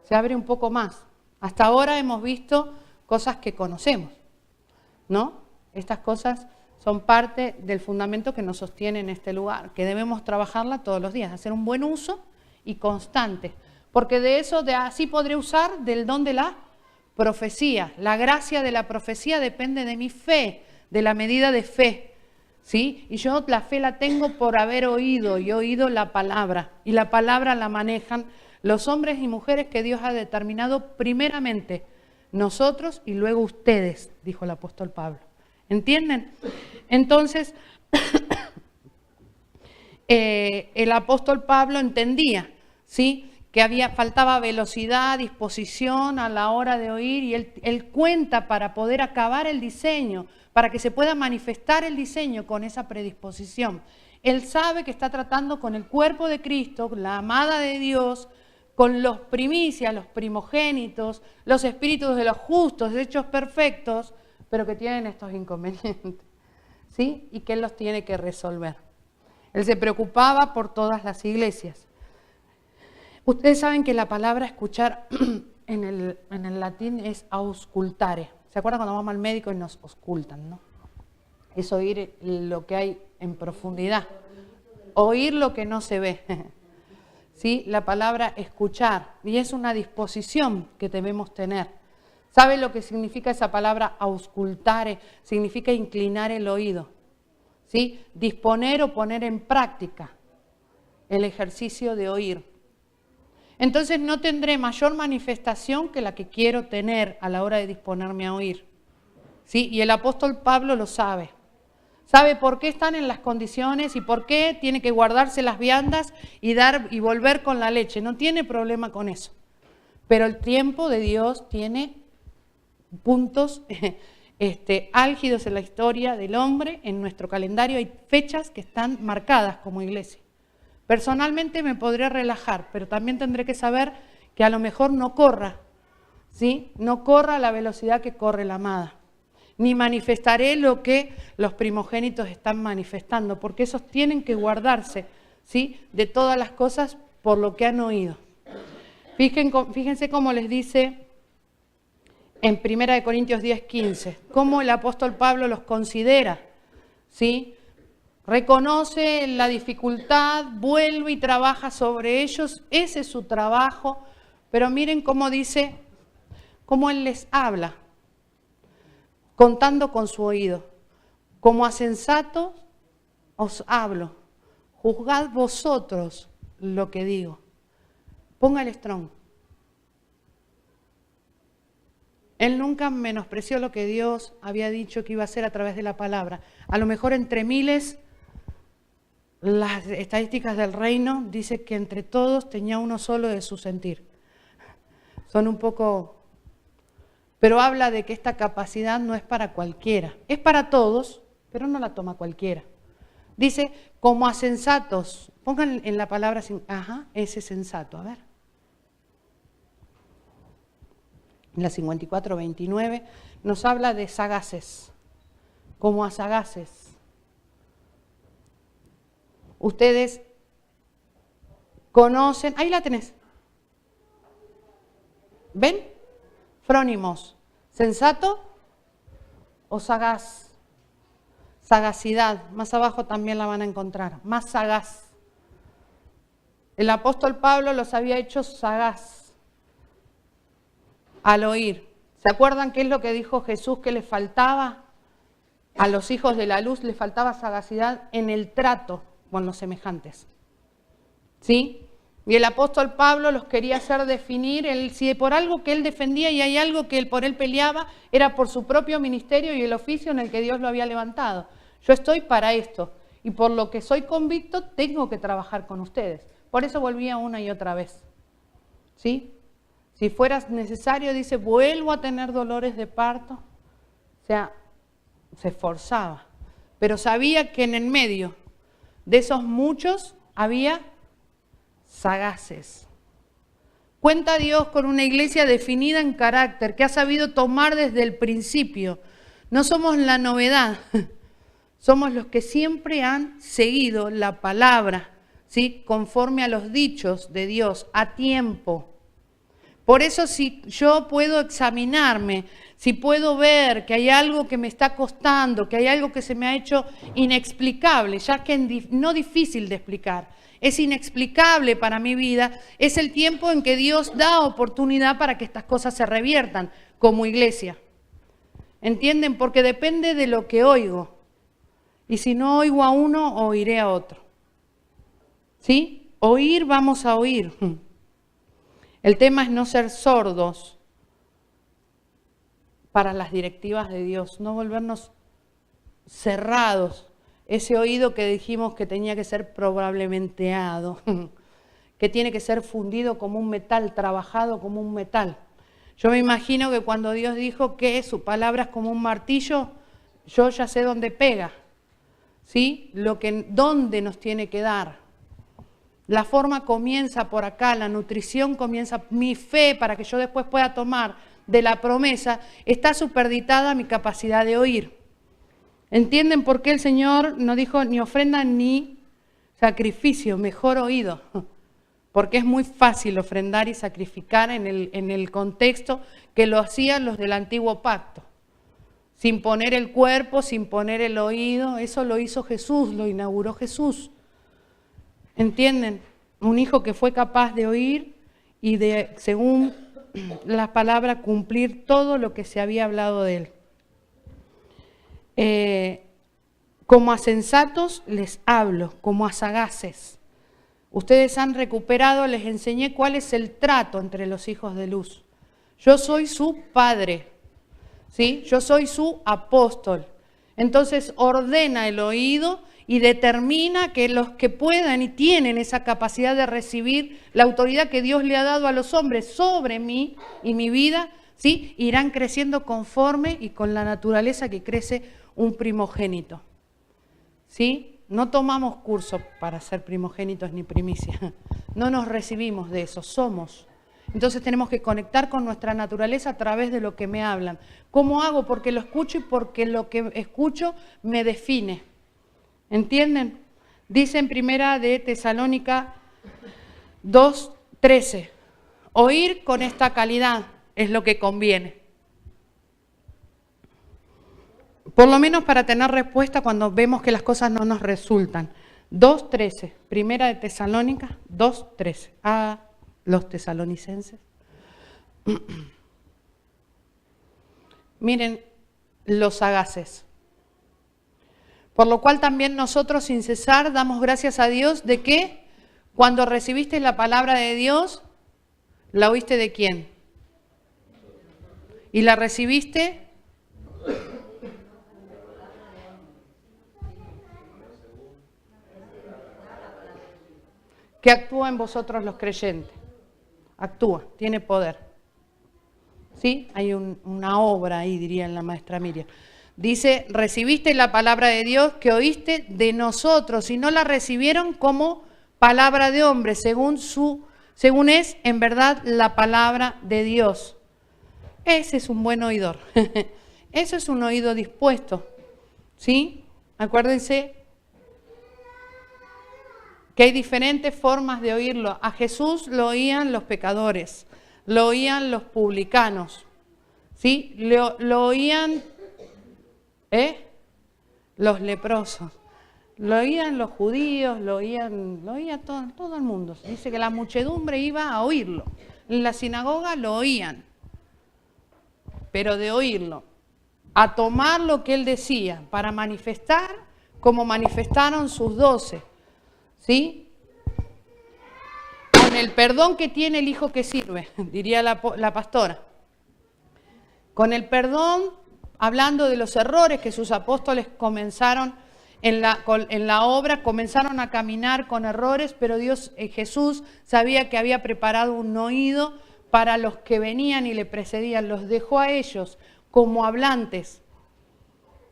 se abre un poco más. Hasta ahora hemos visto cosas que conocemos, ¿no? Estas cosas son parte del fundamento que nos sostiene en este lugar, que debemos trabajarla todos los días, hacer un buen uso y constante, porque así podré usar del don de la profecía. La gracia de la profecía depende de mi fe, de la medida de fe, ¿sí? Y yo la fe la tengo por haber oído y oído la palabra. Y la palabra la manejan los hombres y mujeres que Dios ha determinado primeramente, nosotros y luego ustedes, dijo el apóstol Pablo. ¿Entienden? Entonces, el apóstol Pablo entendía, ¿sí?, que faltaba velocidad, disposición a la hora de oír, y él cuenta para poder acabar el diseño, para que se pueda manifestar el diseño con esa predisposición. Él sabe que está tratando con el cuerpo de Cristo, la amada de Dios, con los primicias, los primogénitos, los espíritus de los justos, hechos perfectos, pero que tienen estos inconvenientes, ¿sí? Y que él los tiene que resolver. Él se preocupaba por todas las iglesias. Ustedes saben que la palabra escuchar en el latín es auscultare. ¿Se acuerdan cuando vamos al médico y nos auscultan, no? Es oír lo que hay en profundidad, oír lo que no se ve. ¿Sí? La palabra escuchar, y es una disposición que debemos tener. ¿Sabe lo que significa esa palabra auscultare? Significa inclinar el oído, ¿sí? Disponer o poner en práctica el ejercicio de oír. Entonces no tendré mayor manifestación que la que quiero tener a la hora de disponerme a oír, ¿sí? Y el apóstol Pablo lo sabe. Sabe por qué están en las condiciones y por qué tiene que guardarse las viandas y volver con la leche. No tiene problema con eso. Pero el tiempo de Dios tiene puntos álgidos en la historia del hombre, en nuestro calendario. Hay fechas que están marcadas como iglesia. Personalmente me podré relajar, pero también tendré que saber que a lo mejor no corra, ¿sí? No corra a la velocidad que corre la amada. ni manifestaré lo que los primogénitos están manifestando, porque esos tienen que guardarse, ¿sí?, de todas las cosas por lo que han oído. Fíjense cómo les dice en 1 Corintios 10:15, cómo el apóstol Pablo los considera, ¿sí? Reconoce la dificultad, vuelve y trabaja sobre ellos, ese es su trabajo, pero miren cómo dice, cómo él les habla, contando con su oído. Como a sensatos os hablo, juzgad vosotros lo que digo. Ponga el strong. Él nunca menospreció lo que Dios había dicho que iba a hacer a través de la palabra. A lo mejor entre miles, las estadísticas del reino dice que entre todos tenía uno solo de su sentir. Son un poco... Pero habla de que esta capacidad no es para cualquiera. Es para todos, pero no la toma cualquiera. Dice, como a sensatos. Pongan en la palabra, ese sensato, a ver. En la 54:29 nos habla de sagaces. Como a sagaces. Ustedes conocen, ahí la tenés. ¿Ven? Frónimos, sensato o sagaz. Sagacidad, más abajo también la van a encontrar, más sagaz. El apóstol Pablo los había hecho sagaz al oír. ¿Se acuerdan qué es lo que dijo Jesús que les faltaba? A los hijos de la luz les faltaba sagacidad en el trato con los semejantes. ¿Sí? Y el apóstol Pablo los quería hacer definir, si por algo que él defendía y hay algo que por él peleaba, era por su propio ministerio y el oficio en el que Dios lo había levantado. Yo estoy para esto y por lo que soy convicto tengo que trabajar con ustedes. Por eso volvía una y otra vez. ¿Sí? Si fuera necesario, dice, vuelvo a tener dolores de parto. O sea, se esforzaba. Pero sabía que en el medio de esos muchos había sagaces. Cuenta Dios con una iglesia definida en carácter, que ha sabido tomar desde el principio. No somos la novedad, somos los que siempre han seguido la palabra, ¿sí?, conforme a los dichos de Dios, a tiempo. Por eso si yo puedo examinarme, si puedo ver que hay algo que me está costando, que hay algo que se me ha hecho inexplicable, ya que no difícil de explicar, es inexplicable para mi vida, es el tiempo en que Dios da oportunidad para que estas cosas se reviertan como iglesia. ¿Entienden? Porque depende de lo que oigo. Y si no oigo a uno, oiré a otro. ¿Sí? Oír, vamos a oír. El tema es no ser sordos para las directivas de Dios, no volvernos cerrados. Ese oído que dijimos que tenía que ser probablementeado, que tiene que ser fundido como un metal, trabajado como un metal. Yo me imagino que cuando Dios dijo que su palabra es como un martillo, yo ya sé dónde pega, ¿sí? Dónde nos tiene que dar. La forma comienza por acá, la nutrición comienza, mi fe para que yo después pueda tomar de la promesa, está superditada a mi capacidad de oír. ¿Entienden por qué el Señor no dijo ni ofrenda ni sacrificio? Mejor oído. Porque es muy fácil ofrendar y sacrificar en el contexto que lo hacían los del antiguo pacto. Sin poner el cuerpo, sin poner el oído. Eso lo hizo Jesús, lo inauguró Jesús. ¿Entienden? Un hijo que fue capaz de oír y de, según la palabra, cumplir todo lo que se había hablado de él. Como a sensatos les hablo, como a sagaces. Ustedes han recuperado, les enseñé cuál es el trato entre los hijos de luz. Yo soy su padre, ¿sí? Yo soy su apóstol. Entonces ordena el oído y determina que los que puedan y tienen esa capacidad de recibir la autoridad que Dios le ha dado a los hombres sobre mí y mi vida, ¿sí?, irán creciendo conforme y con la naturaleza que crece un primogénito. ¿Sí? No tomamos curso para ser primogénitos ni primicia. No nos recibimos de eso, somos. Entonces tenemos que conectar con nuestra naturaleza a través de lo que me hablan. ¿Cómo hago? Porque lo escucho y porque lo que escucho me define. ¿Entienden? Dice en Primera de Tesalónica 2:13, oír con esta calidad es lo que conviene. Por lo menos para tener respuesta cuando vemos que las cosas no nos resultan. 2:13, Primera de Tesalónica 2:13. A los tesalonicenses. Miren, los sagaces. Por lo cual también nosotros sin cesar damos gracias a Dios de que cuando recibiste la palabra de Dios, ¿la oíste de quién? ¿Y la recibiste? Que actúa en vosotros los creyentes. Actúa, tiene poder. ¿Sí? Hay una obra ahí, diría la maestra Miriam. Dice, recibiste la palabra de Dios que oíste de nosotros y no la recibieron como palabra de hombre, según es en verdad la palabra de Dios. Ese es un buen oidor. Eso es un oído dispuesto. ¿Sí? Acuérdense que hay diferentes formas de oírlo. A Jesús lo oían los pecadores, lo oían los publicanos, ¿sí? Lo oían los leprosos, lo oían los judíos, lo oía todo el mundo. Dice que la muchedumbre iba a oírlo. En la sinagoga lo oían, pero de oírlo, a tomar lo que él decía para manifestar como manifestaron sus 12. ¿Sí? Con el perdón que tiene el hijo que sirve, diría la pastora. Con el perdón, hablando de los errores que sus apóstoles comenzaron en la obra, comenzaron a caminar con errores, pero Jesús sabía que había preparado un oído para los que venían y le precedían. Los dejó a ellos como hablantes.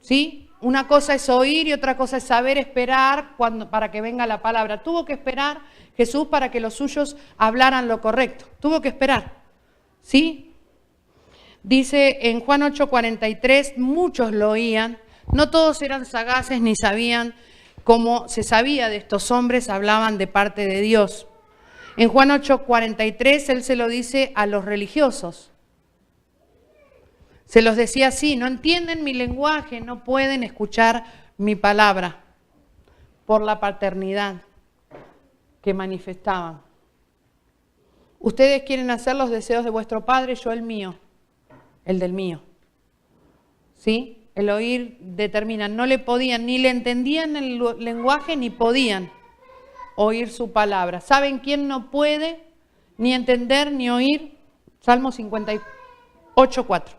¿Sí? Una cosa es oír y otra cosa es saber esperar para que venga la palabra. Tuvo que esperar Jesús para que los suyos hablaran lo correcto. Tuvo que esperar. ¿Sí? Dice en Juan 8:43, muchos lo oían. No todos eran sagaces ni sabían cómo se sabía de estos hombres, hablaban de parte de Dios. En Juan 8:43 él se lo dice a los religiosos. Se los decía así, no entienden mi lenguaje, no pueden escuchar mi palabra por la paternidad que manifestaban. Ustedes quieren hacer los deseos de vuestro padre, yo el mío, el del mío. ¿Sí? El oír determina, no le podían, ni le entendían el lenguaje, ni podían oír su palabra. ¿Saben quién no puede ni entender ni oír? Salmo 58:4.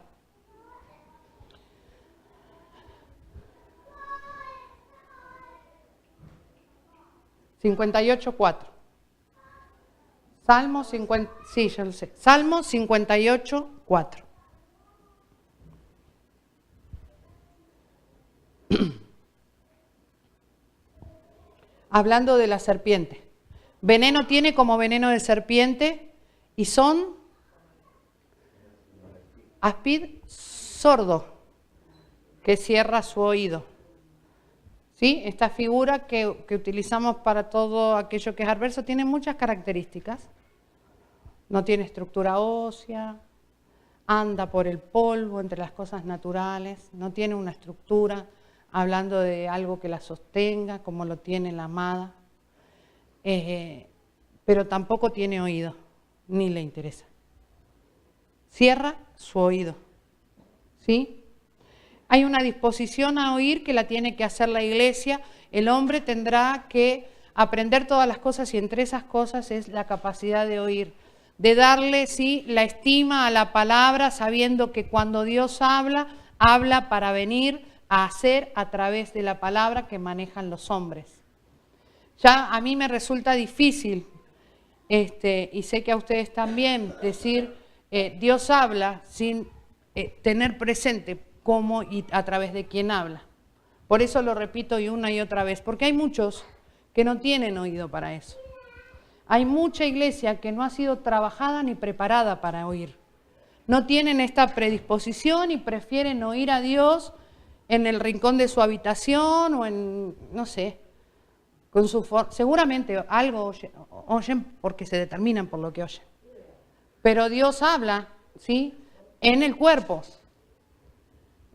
58:4. Salmo 50, sí, ya lo sé. Salmo 58:4. Hablando de la serpiente. Veneno tiene como veneno de serpiente y son áspid sordo que cierra su oído. ¿Sí? Esta figura que utilizamos para todo aquello que es adverso tiene muchas características. No tiene estructura ósea, anda por el polvo entre las cosas naturales, no tiene una estructura hablando de algo que la sostenga como lo tiene la amada, pero tampoco tiene oído, ni le interesa. Cierra su oído, ¿sí? Hay una disposición a oír que la tiene que hacer la iglesia. El hombre tendrá que aprender todas las cosas y entre esas cosas es la capacidad de oír. De darle, sí, la estima a la palabra, sabiendo que cuando Dios habla, habla para venir a hacer a través de la palabra que manejan los hombres. Ya a mí me resulta difícil, y sé que a ustedes también, decir Dios habla sin tener presente cómo y a través de quién habla. Por eso lo repito y una y otra vez, porque hay muchos que no tienen oído para eso. Hay mucha iglesia que no ha sido trabajada ni preparada para oír. No tienen esta predisposición y prefieren oír a Dios en el rincón de su habitación o en, no sé, con su seguramente algo oyen porque se determinan por lo que oyen. Pero Dios habla, ¿sí? En el cuerpo.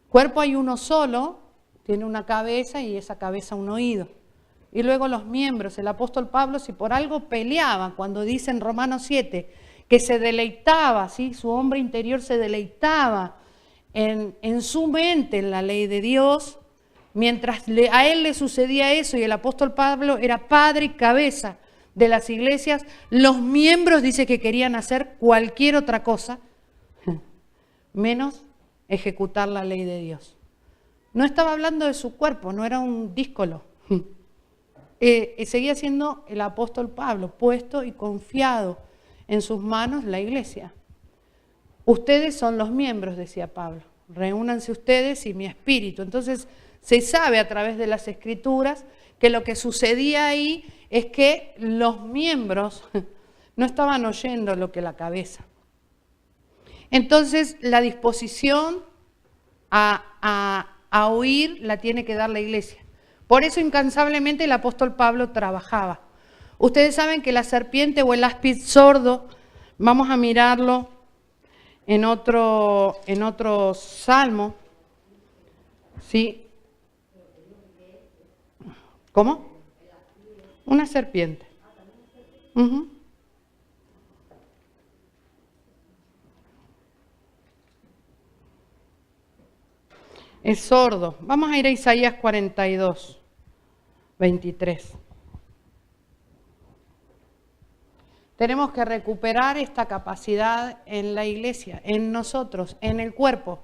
Cuerpo hay uno solo, tiene una cabeza y esa cabeza un oído. Y luego los miembros, el apóstol Pablo, si por algo peleaba, cuando dice en Romanos 7, que se deleitaba, ¿sí? Su hombre interior se deleitaba en su mente, en la ley de Dios, mientras a él le sucedía eso y el apóstol Pablo era padre y cabeza de las iglesias, los miembros dice que querían hacer cualquier otra cosa, menos ejecutar la ley de Dios. No estaba hablando de su cuerpo, no era un díscolo. Seguía siendo el apóstol Pablo, puesto y confiado en sus manos la iglesia. Ustedes son los miembros, decía Pablo, reúnanse ustedes y mi espíritu. Entonces se sabe a través de las escrituras que lo que sucedía ahí es que los miembros no estaban oyendo lo que la cabeza. Entonces la disposición a oír la tiene que dar la iglesia. Por eso incansablemente el apóstol Pablo trabajaba. Ustedes saben que la serpiente o el áspid sordo, vamos a mirarlo en otro salmo, ¿sí? ¿Cómo? Una serpiente. Uh-huh. Es sordo. Vamos a ir a Isaías 42, 23. Tenemos que recuperar esta capacidad en la iglesia, en nosotros, en el cuerpo.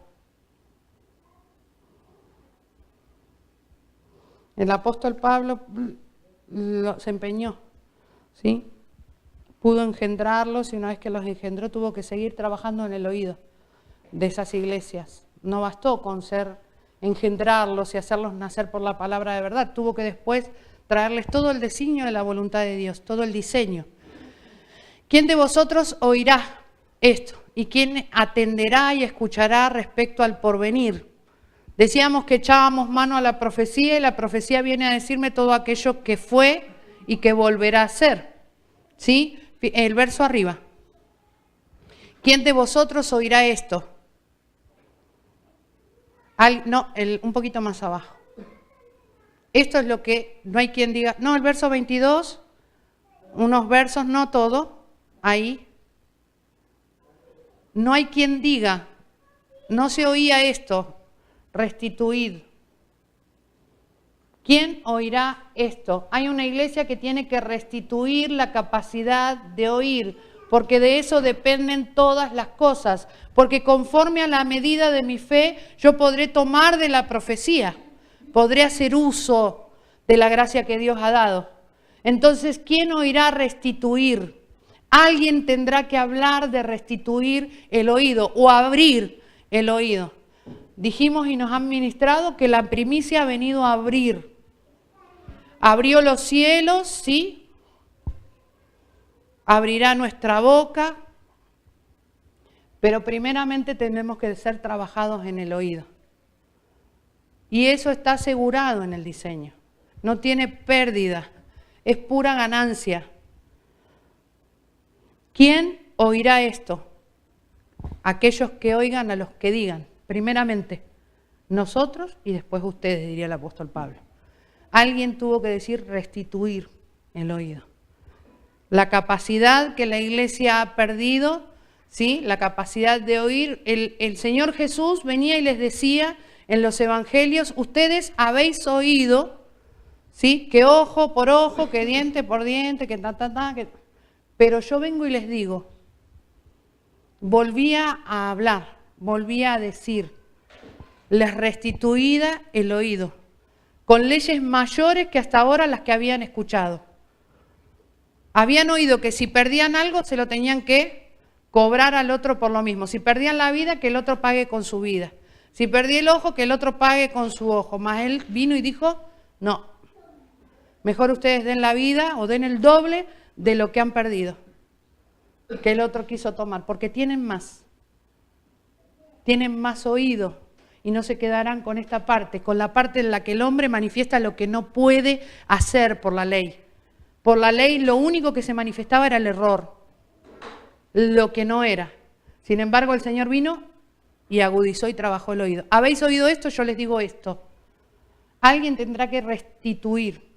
El apóstol Pablo se empeñó, ¿sí? Pudo engendrarlos y una vez que los engendró tuvo que seguir trabajando en el oído de esas iglesias. No bastó con engendrarlos y hacerlos nacer por la palabra de verdad. Tuvo que después traerles todo el designio de la voluntad de Dios, todo el diseño. ¿Quién de vosotros oirá esto? ¿Y quién atenderá y escuchará respecto al porvenir? Decíamos que echábamos mano a la profecía y la profecía viene a decirme todo aquello que fue y que volverá a ser. ¿Sí? El verso arriba. ¿Quién de vosotros oirá esto? Un poquito más abajo. Esto es lo que no hay quien diga. No, el verso 22, unos versos, no todo. Ahí. No hay quien diga, no se oía esto, restituid. ¿Quién oirá esto? Hay una iglesia que tiene que restituir la capacidad de oír, porque de eso dependen todas las cosas, porque conforme a la medida de mi fe, yo podré tomar de la profecía, podré hacer uso de la gracia que Dios ha dado. Entonces, ¿quién oirá restituir? Alguien tendrá que hablar de restituir el oído o abrir el oído. Dijimos y nos han ministrado que la primicia ha venido a abrir. Abrió los cielos, ¿sí? Abrirá nuestra boca. Pero primeramente tenemos que ser trabajados en el oído. Y eso está asegurado en el diseño. No tiene pérdida, es pura ganancia. ¿Quién oirá esto? Aquellos que oigan a los que digan. Primeramente, nosotros y después ustedes, diría el apóstol Pablo. Alguien tuvo que decir restituir el oído. La capacidad que la iglesia ha perdido, ¿sí? La capacidad de oír. El Señor Jesús venía y les decía en los evangelios, ustedes habéis oído, ¿sí? Que ojo por ojo, que diente por diente, que que... Pero yo vengo y les digo, volvía a hablar, volvía a decir, les restituida el oído, con leyes mayores que hasta ahora las que habían escuchado. Habían oído que si perdían algo se lo tenían que cobrar al otro por lo mismo. Si perdían la vida, que el otro pague con su vida. Si perdí el ojo, que el otro pague con su ojo. Mas él vino y dijo, no, mejor ustedes den la vida o den el doble de lo que han perdido, que el otro quiso tomar, porque tienen más oído y no se quedarán con esta parte, con la parte en la que el hombre manifiesta lo que no puede hacer por la ley. Por la ley lo único que se manifestaba era el error, lo que no era. Sin embargo, el Señor vino y agudizó y trabajó el oído. ¿Habéis oído esto? Yo les digo esto. Alguien tendrá que restituir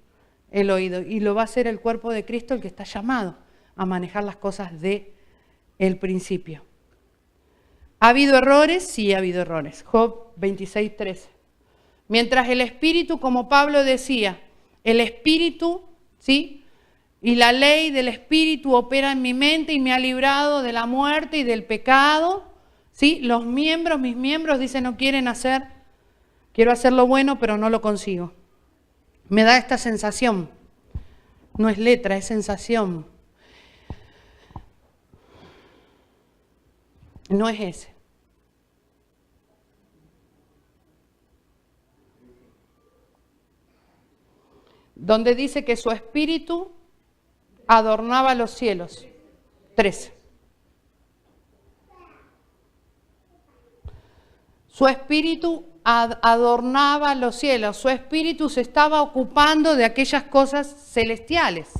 el oído y lo va a hacer el cuerpo de Cristo, el que está llamado a manejar las cosas del principio. ¿Ha habido errores? Sí, ha habido errores. Job 26:13. Mientras el Espíritu, como Pablo decía, el Espíritu, ¿sí?, y la ley del Espíritu opera en mi mente y me ha librado de la muerte y del pecado, ¿sí? Los miembros, mis miembros, dicen, no quieren hacer, quiero hacer lo bueno, pero no lo consigo. Me da esta sensación. No es letra, es sensación. No es ese. Donde dice que su espíritu adornaba los cielos. 13. Su espíritu adornaba los cielos. Su espíritu se estaba ocupando de aquellas cosas celestiales.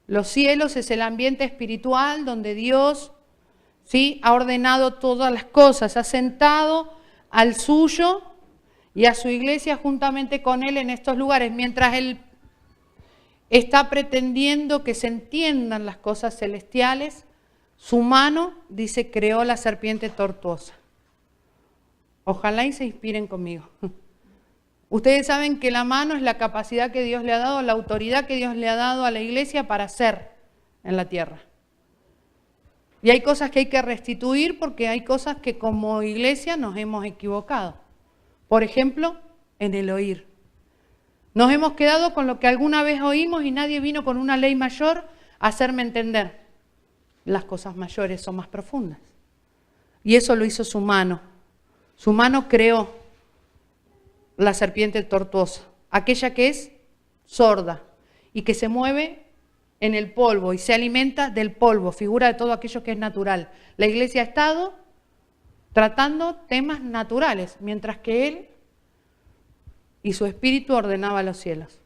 Los cielos es el ambiente espiritual donde Dios, ¿sí?, ha ordenado todas las cosas, ha sentado al suyo y a su iglesia juntamente con él en estos lugares, mientras él está pretendiendo que se entiendan las cosas celestiales. Su mano, dice, creó la serpiente tortuosa. Ojalá y se inspiren conmigo. Ustedes saben que la mano es la capacidad que Dios le ha dado, la autoridad que Dios le ha dado a la iglesia para hacer en la tierra. Y hay cosas que hay que restituir porque hay cosas que como iglesia nos hemos equivocado. Por ejemplo, en el oír. Nos hemos quedado con lo que alguna vez oímos y nadie vino con una ley mayor a hacerme entender. Las cosas mayores son más profundas. Y eso lo hizo su mano. Su mano creó la serpiente tortuosa, aquella que es sorda y que se mueve en el polvo y se alimenta del polvo, figura de todo aquello que es natural. La iglesia ha estado tratando temas naturales, mientras que él y su espíritu ordenaba los cielos.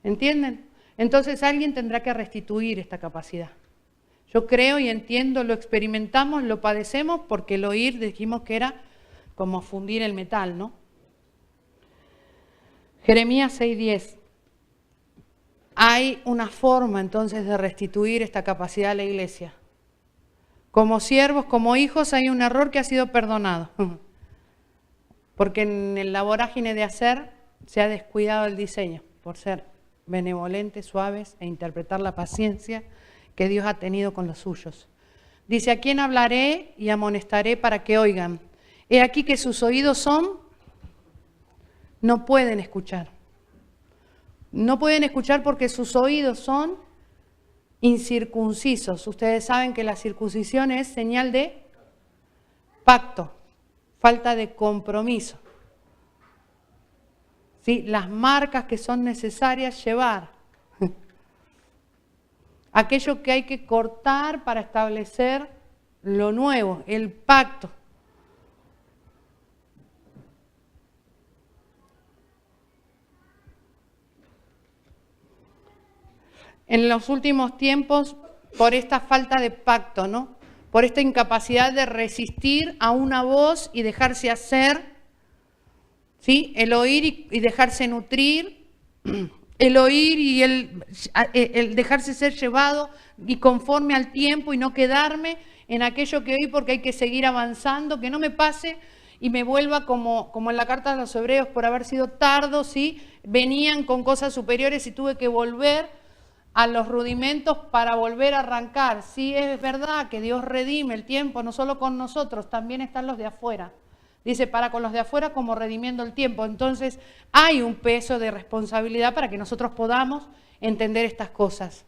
¿Entienden? Entonces alguien tendrá que restituir esta capacidad. Yo creo y entiendo, lo experimentamos, lo padecemos, porque el oír dijimos que era como fundir el metal, ¿no? Jeremías 6:10. Hay una forma entonces de restituir esta capacidad a la iglesia. Como siervos, como hijos, hay un error que ha sido perdonado. Porque en la vorágine de hacer se ha descuidado el diseño por ser benevolentes, suaves e interpretar la paciencia que Dios ha tenido con los suyos. Dice, ¿a quién hablaré y amonestaré para que oigan? He aquí que sus oídos no pueden escuchar. No pueden escuchar porque sus oídos son incircuncisos. Ustedes saben que la circuncisión es señal de pacto, falta de compromiso. ¿Sí? Las marcas que son necesarias llevar. Aquello que hay que cortar para establecer lo nuevo, el pacto. En los últimos tiempos, por esta falta de pacto, ¿no? Por esta incapacidad de resistir a una voz y dejarse hacer, ¿sí? El oír y dejarse nutrir, el oír y el dejarse ser llevado y conforme al tiempo y no quedarme en aquello que oí porque hay que seguir avanzando, que no me pase y me vuelva como en la carta de los Hebreos por haber sido tardo, ¿sí? Venían con cosas superiores y tuve que volver a los rudimentos para volver a arrancar. Sí, es verdad que Dios redime el tiempo, no solo con nosotros, también están los de afuera. Dice, para con los de afuera como redimiendo el tiempo. Entonces hay un peso de responsabilidad para que nosotros podamos entender estas cosas.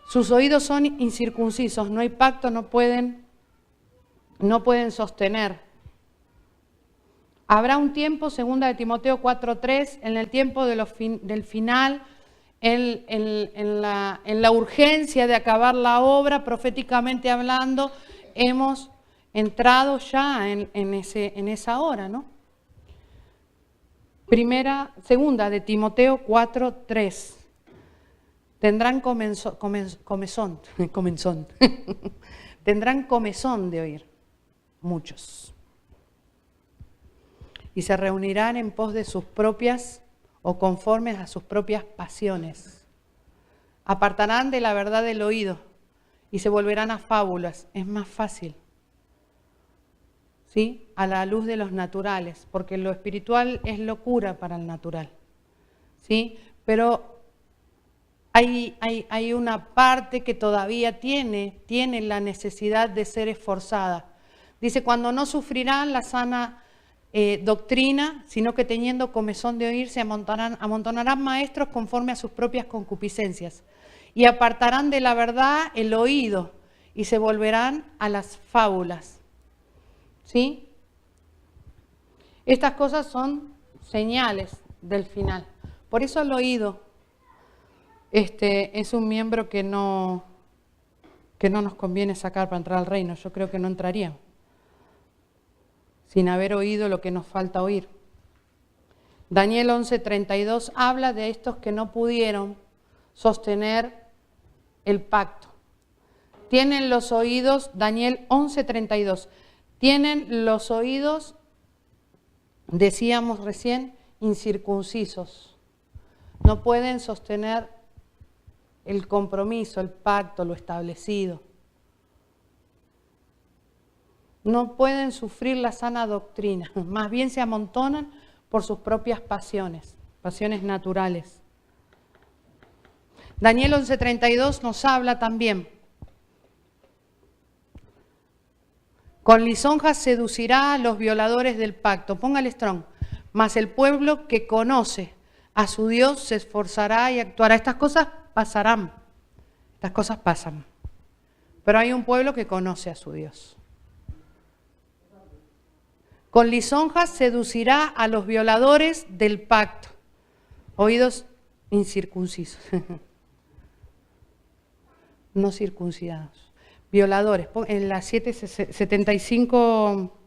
Sus oídos son incircuncisos, no hay pacto, no pueden sostener. Habrá un tiempo, 2 de Timoteo 4:3, en el tiempo del final, en la urgencia de acabar la obra, proféticamente hablando, hemos entrado ya en esa hora, ¿no? Segunda de Timoteo 4:3. Tendrán comezón. Tendrán comezón de oír, muchos. Y se reunirán en pos de sus propias o conformes a sus propias pasiones. Apartarán de la verdad del oído y se volverán a fábulas. Es más fácil, ¿sí? A la luz de los naturales, porque lo espiritual es locura para el natural, ¿sí? Pero hay una parte que todavía tiene la necesidad de ser esforzada. Dice, cuando no sufrirán la sana doctrina, sino que teniendo comezón de oír, se amontonarán maestros conforme a sus propias concupiscencias y apartarán de la verdad el oído y se volverán a las fábulas. ¿Sí? Estas cosas son señales del final. Por eso el oído es un miembro que no nos conviene sacar para entrar al reino. Yo creo que no entraríamos sin haber oído lo que nos falta oír. Daniel 11:32 habla de estos que no pudieron sostener el pacto. Tienen los oídos, Daniel 11:32, tienen los oídos, decíamos recién, incircuncisos. No pueden sostener el compromiso, el pacto, lo establecido. No pueden sufrir la sana doctrina, más bien se amontonan por sus propias pasiones naturales. Daniel 11:32 nos habla también. Con lisonjas seducirá a los violadores del pacto. Póngale strong. Mas el pueblo que conoce a su Dios se esforzará y actuará. Estas cosas pasarán. Estas cosas pasan. Pero hay un pueblo que conoce a su Dios. Con lisonjas seducirá a los violadores del pacto. Oídos incircuncisos. No circuncidados. Violadores. En la 775.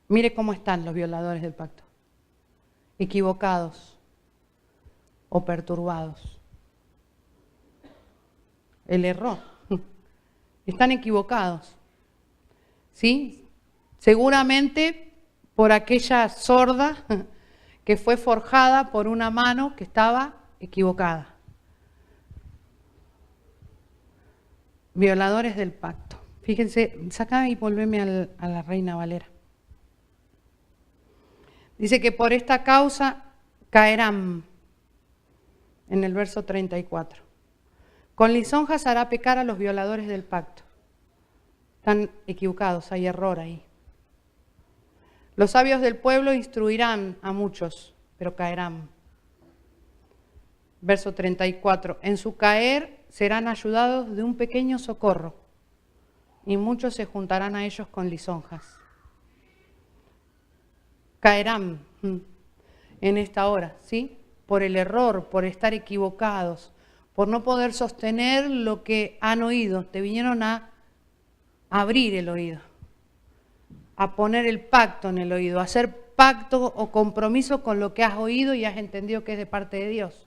Mire cómo están los violadores del pacto. Equivocados o perturbados. El error. Están equivocados. ¿Sí? Seguramente por aquella sorda que fue forjada por una mano que estaba equivocada. Violadores del pacto. Fíjense, saca y volveme a la Reina Valera. Dice que por esta causa caerán, en el verso 34. Con lisonjas hará pecar a los violadores del pacto. Están equivocados, hay error ahí. Los sabios del pueblo instruirán a muchos, pero caerán. Verso 34. En su caer serán ayudados de un pequeño socorro, y muchos se juntarán a ellos con lisonjas. Caerán en esta hora, ¿sí? Por el error, por estar equivocados, por no poder sostener lo que han oído. Te vinieron a abrir el oído, a poner el pacto en el oído, a hacer pacto o compromiso con lo que has oído y has entendido que es de parte de Dios.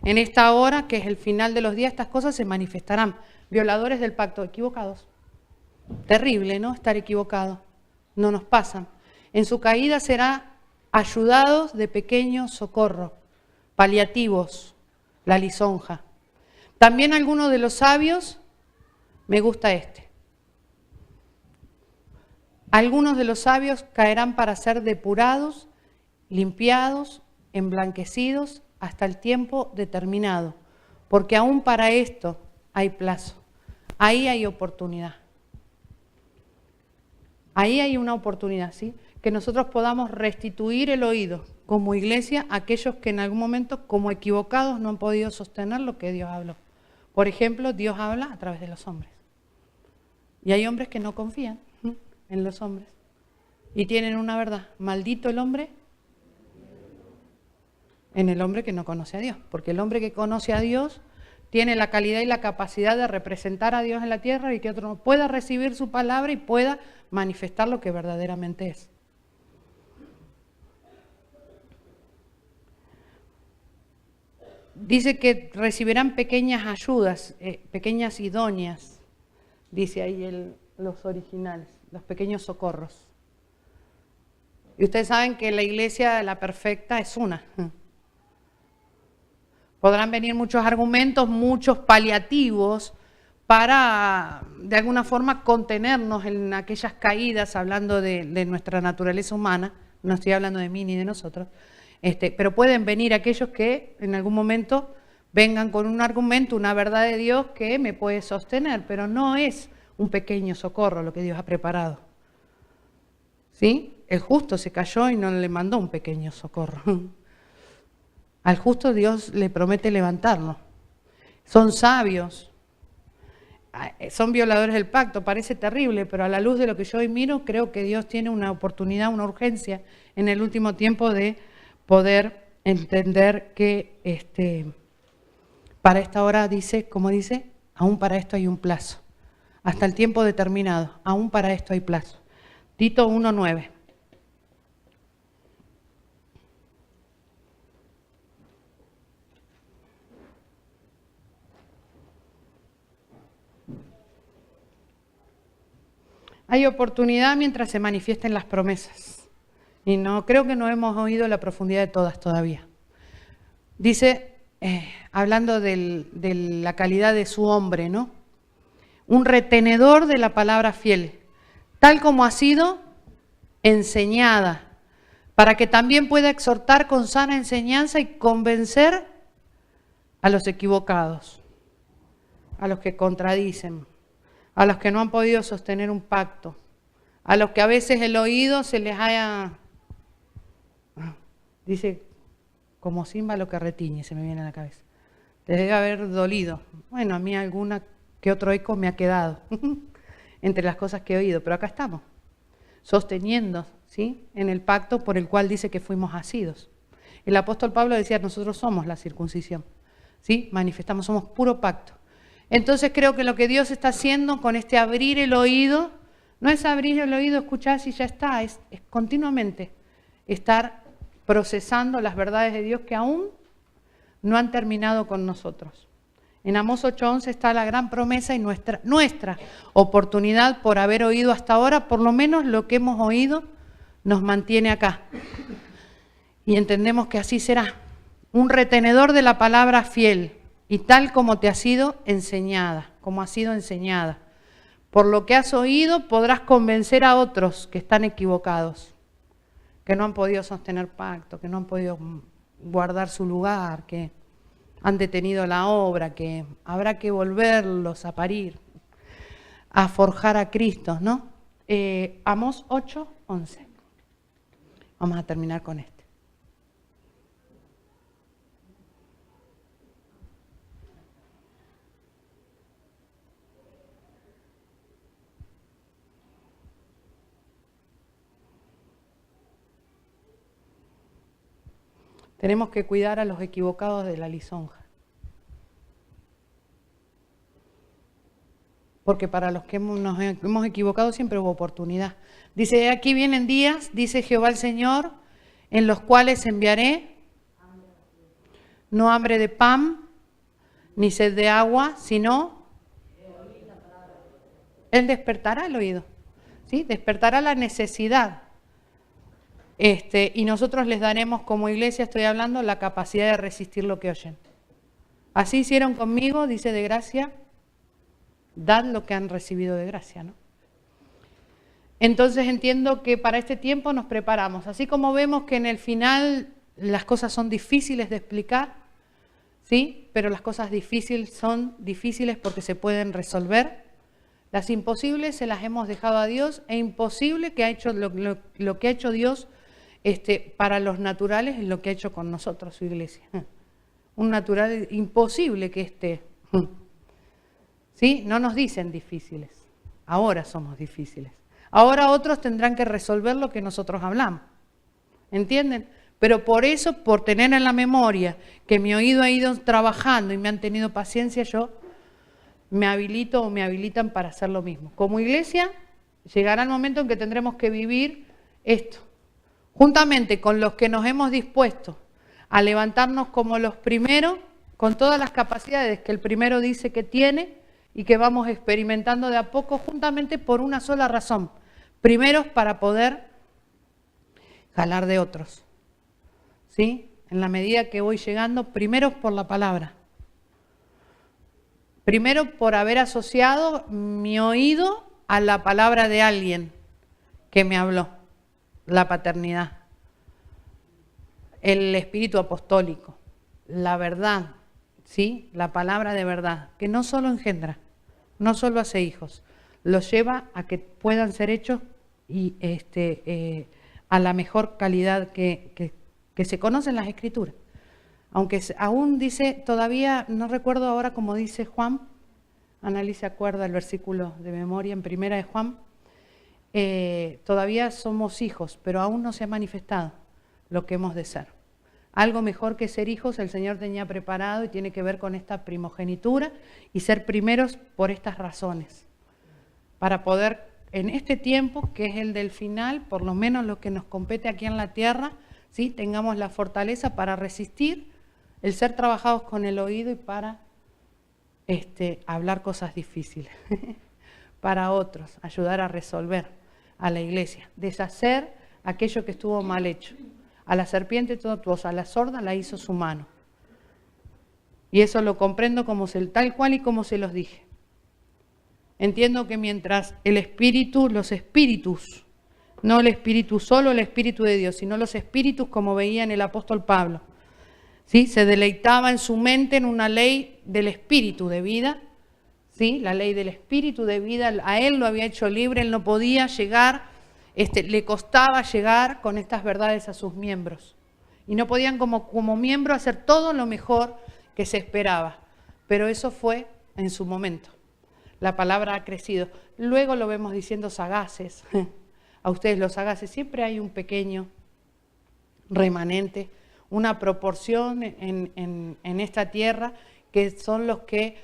En esta hora, que es el final de los días, estas cosas se manifestarán. Violadores del pacto, equivocados. Terrible, ¿no? Estar equivocado. No nos pasan. En su caída será ayudados de pequeño socorro, paliativos, la lisonja. También algunos de los sabios, me gusta este. Algunos de los sabios caerán para ser depurados, limpiados, emblanquecidos hasta el tiempo determinado, porque aún para esto hay plazo. Ahí hay oportunidad. Ahí hay una oportunidad, ¿sí? Que nosotros podamos restituir el oído como iglesia a aquellos que en algún momento, como equivocados, no han podido sostener lo que Dios habló. Por ejemplo, Dios habla a través de los hombres. Y hay hombres que no confían en los hombres. Y tienen una verdad. Maldito el hombre en el hombre que no conoce a Dios, porque el hombre que conoce a Dios tiene la calidad y la capacidad de representar a Dios en la tierra y que otro pueda recibir su palabra y pueda manifestar lo que verdaderamente es. Dice que recibirán pequeñas ayudas, pequeñas idóneas, dice ahí los originales, los pequeños socorros. Y ustedes saben que la iglesia, la perfecta, es una. Podrán venir muchos argumentos, muchos paliativos para, de alguna forma, contenernos en aquellas caídas, hablando de nuestra naturaleza humana, no estoy hablando de mí ni de nosotros, pero pueden venir aquellos que en algún momento vengan con un argumento, una verdad de Dios que me puede sostener, pero no es un pequeño socorro lo que Dios ha preparado. ¿Sí? El justo se cayó y no le mandó un pequeño socorro. Al justo Dios le promete levantarlo. Son sabios, son violadores del pacto, parece terrible, pero a la luz de lo que yo hoy miro, creo que Dios tiene una oportunidad, una urgencia en el último tiempo de poder entender que para esta hora dice, como dice, aún para esto hay un plazo. Hasta el tiempo determinado, aún para esto hay plazo. Tito 1:9. Hay oportunidad mientras se manifiesten las promesas. Y no creo que no hemos oído la profundidad de todas todavía. Dice, hablando de la calidad de su hombre, ¿no? Un retenedor de la palabra fiel, tal como ha sido enseñada, para que también pueda exhortar con sana enseñanza y convencer a los equivocados, a los que contradicen, a los que no han podido sostener un pacto, a los que a veces el oído se les haya, dice, como címbalo que retiñe, se me viene a la cabeza. Les debe haber dolido. Bueno, a mí alguna que otro eco me ha quedado entre las cosas que he oído, pero acá estamos, sosteniendo, ¿sí?, en el pacto por el cual dice que fuimos asidos. El apóstol Pablo decía, nosotros somos la circuncisión, ¿sí? Manifestamos, somos puro pacto. Entonces creo que lo que Dios está haciendo con este abrir el oído, no es abrir el oído, escuchar si ya está, es continuamente estar procesando las verdades de Dios que aún no han terminado con nosotros. En Amós 8:11 está la gran promesa y nuestra oportunidad por haber oído hasta ahora, por lo menos lo que hemos oído nos mantiene acá. Y entendemos que así será. Un retenedor de la palabra fiel y tal como te ha sido enseñada, como ha sido enseñada. Por lo que has oído podrás convencer a otros que están equivocados, que no han podido sostener pacto, que no han podido guardar su lugar, que han detenido la obra, que habrá que volverlos a parir, a forjar a Cristo, ¿no? Amós 8:11. Vamos a terminar con este. Tenemos que cuidar a los equivocados de la lisonja. Porque para los que nos hemos equivocado siempre hubo oportunidad. Dice, aquí vienen días, dice Jehová el Señor, en los cuales enviaré no hambre de pan, ni sed de agua, sino Él despertará el oído, ¿sí? Despertará la necesidad. Y nosotros les daremos como iglesia, estoy hablando, la capacidad de resistir lo que oyen. Así hicieron conmigo, dice de gracia, dad lo que han recibido de gracia, ¿no? Entonces entiendo que para este tiempo nos preparamos. Así como vemos que en el final las cosas son difíciles de explicar, ¿sí? Pero las cosas difíciles son difíciles porque se pueden resolver. Las imposibles se las hemos dejado a Dios, e imposible que ha hecho lo que ha hecho Dios para los naturales es lo que ha hecho con nosotros, su iglesia. Un natural imposible que esté. ¿Sí? No nos dicen difíciles, ahora somos difíciles. Ahora otros tendrán que resolver lo que nosotros hablamos. ¿Entienden? Pero por eso, por tener en la memoria que mi oído ha ido trabajando y me han tenido paciencia, yo me habilito o me habilitan para hacer lo mismo. Como iglesia, llegará el momento en que tendremos que vivir esto, juntamente con los que nos hemos dispuesto a levantarnos como los primeros, con todas las capacidades que el primero dice que tiene y que vamos experimentando de a poco, juntamente por una sola razón. Primeros, para poder jalar de otros, ¿sí? En la medida que voy llegando, primero por la palabra. Primero por haber asociado mi oído a la palabra de alguien que me habló, la paternidad, el espíritu apostólico, la verdad, ¿sí? La palabra de verdad, que no solo engendra, no solo hace hijos, los lleva a que puedan ser hechos y a la mejor calidad que se conoce en las Escrituras. Aunque aún dice, todavía no recuerdo ahora cómo dice Juan, Annalise se acuerda el versículo de memoria en primera de Juan, todavía somos hijos, pero aún no se ha manifestado lo que hemos de ser. Algo mejor que ser hijos el Señor tenía preparado y tiene que ver con esta primogenitura y ser primeros por estas razones, para poder en este tiempo, que es el del final, por lo menos lo que nos compete aquí en la tierra, ¿sí? Tengamos la fortaleza para resistir el ser trabajados con el oído y para hablar cosas difíciles, para otros, ayudar a resolver a la iglesia, deshacer aquello que estuvo mal hecho. A la serpiente tortuosa, a la sorda la hizo su mano. Y eso lo comprendo como tal cual y como se los dije. Entiendo que mientras el espíritu, los espíritus, no el espíritu solo, el espíritu de Dios, sino los espíritus, como veía en el apóstol Pablo, ¿sí? Se deleitaba en su mente en una ley del espíritu de vida, ¿sí? La ley del espíritu de vida, a él lo había hecho libre, él no podía llegar, le costaba llegar con estas verdades a sus miembros. Y no podían como miembro hacer todo lo mejor que se esperaba. Pero eso fue en su momento. La palabra ha crecido. Luego lo vemos diciendo sagaces. A ustedes los sagaces siempre hay un pequeño remanente, una proporción en esta tierra que son los que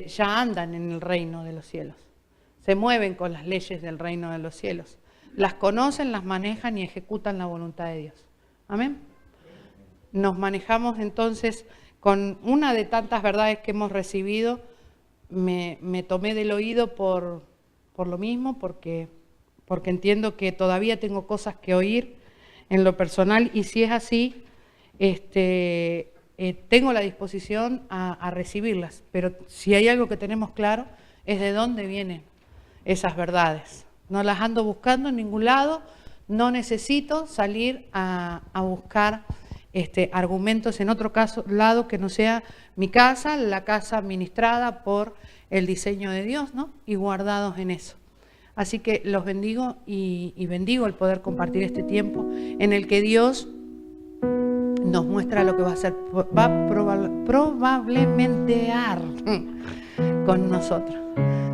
ya andan en el reino de los cielos. Se mueven con las leyes del reino de los cielos. Las conocen, las manejan y ejecutan la voluntad de Dios. Amén. Nos manejamos entonces con una de tantas verdades que hemos recibido. Me tomé del oído por lo mismo, porque entiendo que todavía tengo cosas que oír en lo personal y si es así, tengo la disposición a recibirlas. Pero si hay algo que tenemos claro es de dónde vienen esas verdades. No las ando buscando en ningún lado, no necesito salir a buscar argumentos en otro lado que no sea mi casa, la casa administrada por el diseño de Dios, ¿no? Y guardados en eso. Así que los bendigo y bendigo el poder compartir este tiempo en el que Dios nos muestra lo que va a hacer, probablemente con nosotros.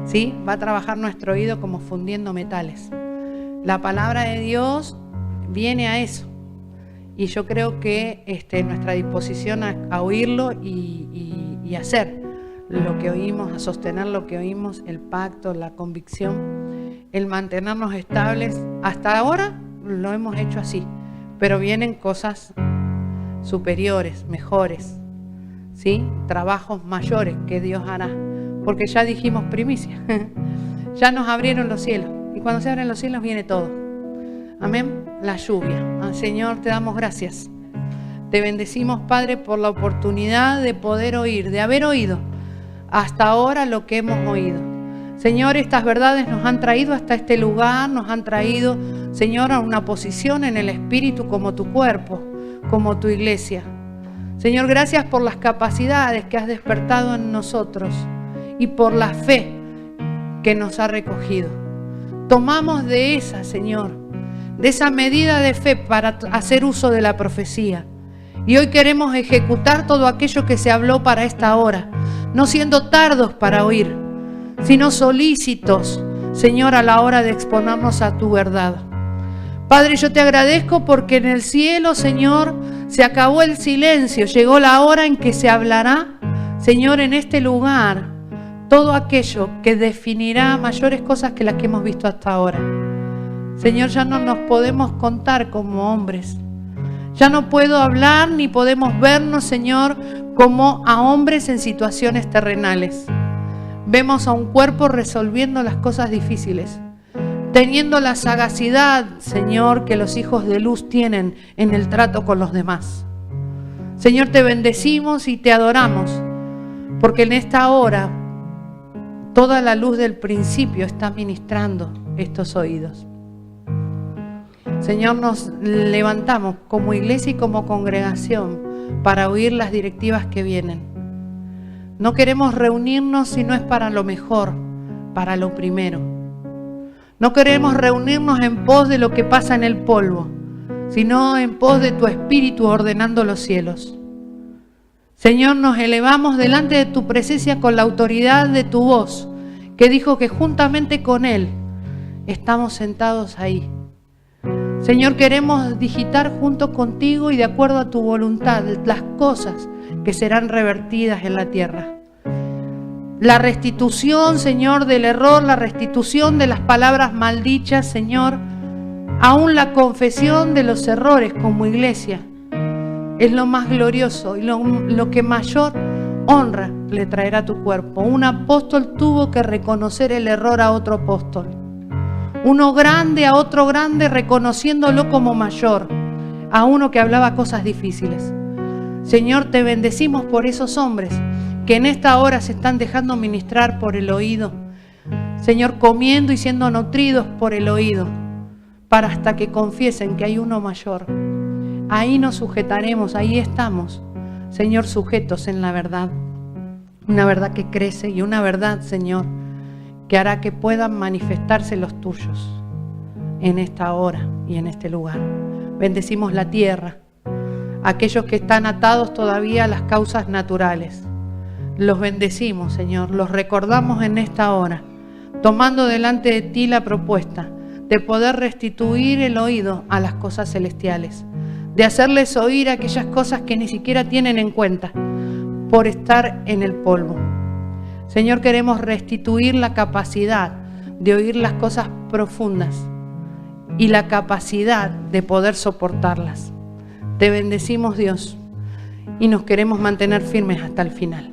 ¿Sí? Va a trabajar nuestro oído como fundiendo metales. La palabra de Dios viene a eso. Y yo creo que nuestra disposición a oírlo y hacer lo que oímos, a sostener lo que oímos, el pacto, la convicción, el mantenernos estables. Hasta ahora lo hemos hecho así, pero vienen cosas superiores, mejores, ¿sí? Trabajos mayores que Dios hará. Porque ya dijimos primicia, ya nos abrieron los cielos y cuando se abren los cielos viene todo. Amén, la lluvia. Señor, te damos gracias. Te bendecimos, Padre, por la oportunidad de poder oír, de haber oído hasta ahora lo que hemos oído. Señor, estas verdades nos han traído hasta este lugar, nos han traído, Señor, a una posición en el Espíritu como tu cuerpo, como tu iglesia. Señor, gracias por las capacidades que has despertado en nosotros y por la fe que nos ha recogido. Tomamos de esa, Señor, de esa medida de fe para hacer uso de la profecía. Y hoy queremos ejecutar todo aquello que se habló para esta hora, no siendo tardos para oír, sino solícitos, Señor, a la hora de exponernos a tu verdad. Padre, yo te agradezco porque en el cielo, Señor, se acabó el silencio. Llegó la hora en que se hablará, Señor, en este lugar, todo aquello que definirá mayores cosas que las que hemos visto hasta ahora. Señor, ya no nos podemos contar como hombres. Ya no puedo hablar ni podemos vernos, Señor, como a hombres en situaciones terrenales. Vemos a un cuerpo resolviendo las cosas difíciles, teniendo la sagacidad, Señor, que los hijos de luz tienen en el trato con los demás. Señor, te bendecimos y te adoramos, porque en esta hora toda la luz del principio está ministrando estos oídos. Señor, nos levantamos como iglesia y como congregación para oír las directivas que vienen. No queremos reunirnos si no es para lo mejor, para lo primero. No queremos reunirnos en pos de lo que pasa en el polvo, sino en pos de tu Espíritu ordenando los cielos. Señor, nos elevamos delante de tu presencia con la autoridad de tu voz, que dijo que juntamente con Él estamos sentados ahí. Señor, queremos digitar junto contigo y de acuerdo a tu voluntad las cosas que serán revertidas en la tierra. La restitución, Señor, del error, la restitución de las palabras maldichas, Señor, aún la confesión de los errores como iglesia, es lo más glorioso y lo que mayor honra le traerá a tu cuerpo. Un apóstol tuvo que reconocer el error a otro apóstol. Uno grande a otro grande, reconociéndolo como mayor, a uno que hablaba cosas difíciles. Señor, te bendecimos por esos hombres que en esta hora se están dejando ministrar por el oído. Señor, comiendo y siendo nutridos por el oído, para hasta que confiesen que hay uno mayor. Ahí nos sujetaremos, ahí estamos, Señor, sujetos en la verdad. Una verdad que crece y una verdad, Señor, que hará que puedan manifestarse los tuyos en esta hora y en este lugar. Bendecimos la tierra, aquellos que están atados todavía a las causas naturales. Los bendecimos, Señor, los recordamos en esta hora, tomando delante de ti la propuesta de poder restituir el oído a las cosas celestiales, de hacerles oír aquellas cosas que ni siquiera tienen en cuenta por estar en el polvo. Señor, queremos restituir la capacidad de oír las cosas profundas y la capacidad de poder soportarlas. Te bendecimos, Dios, y nos queremos mantener firmes hasta el final.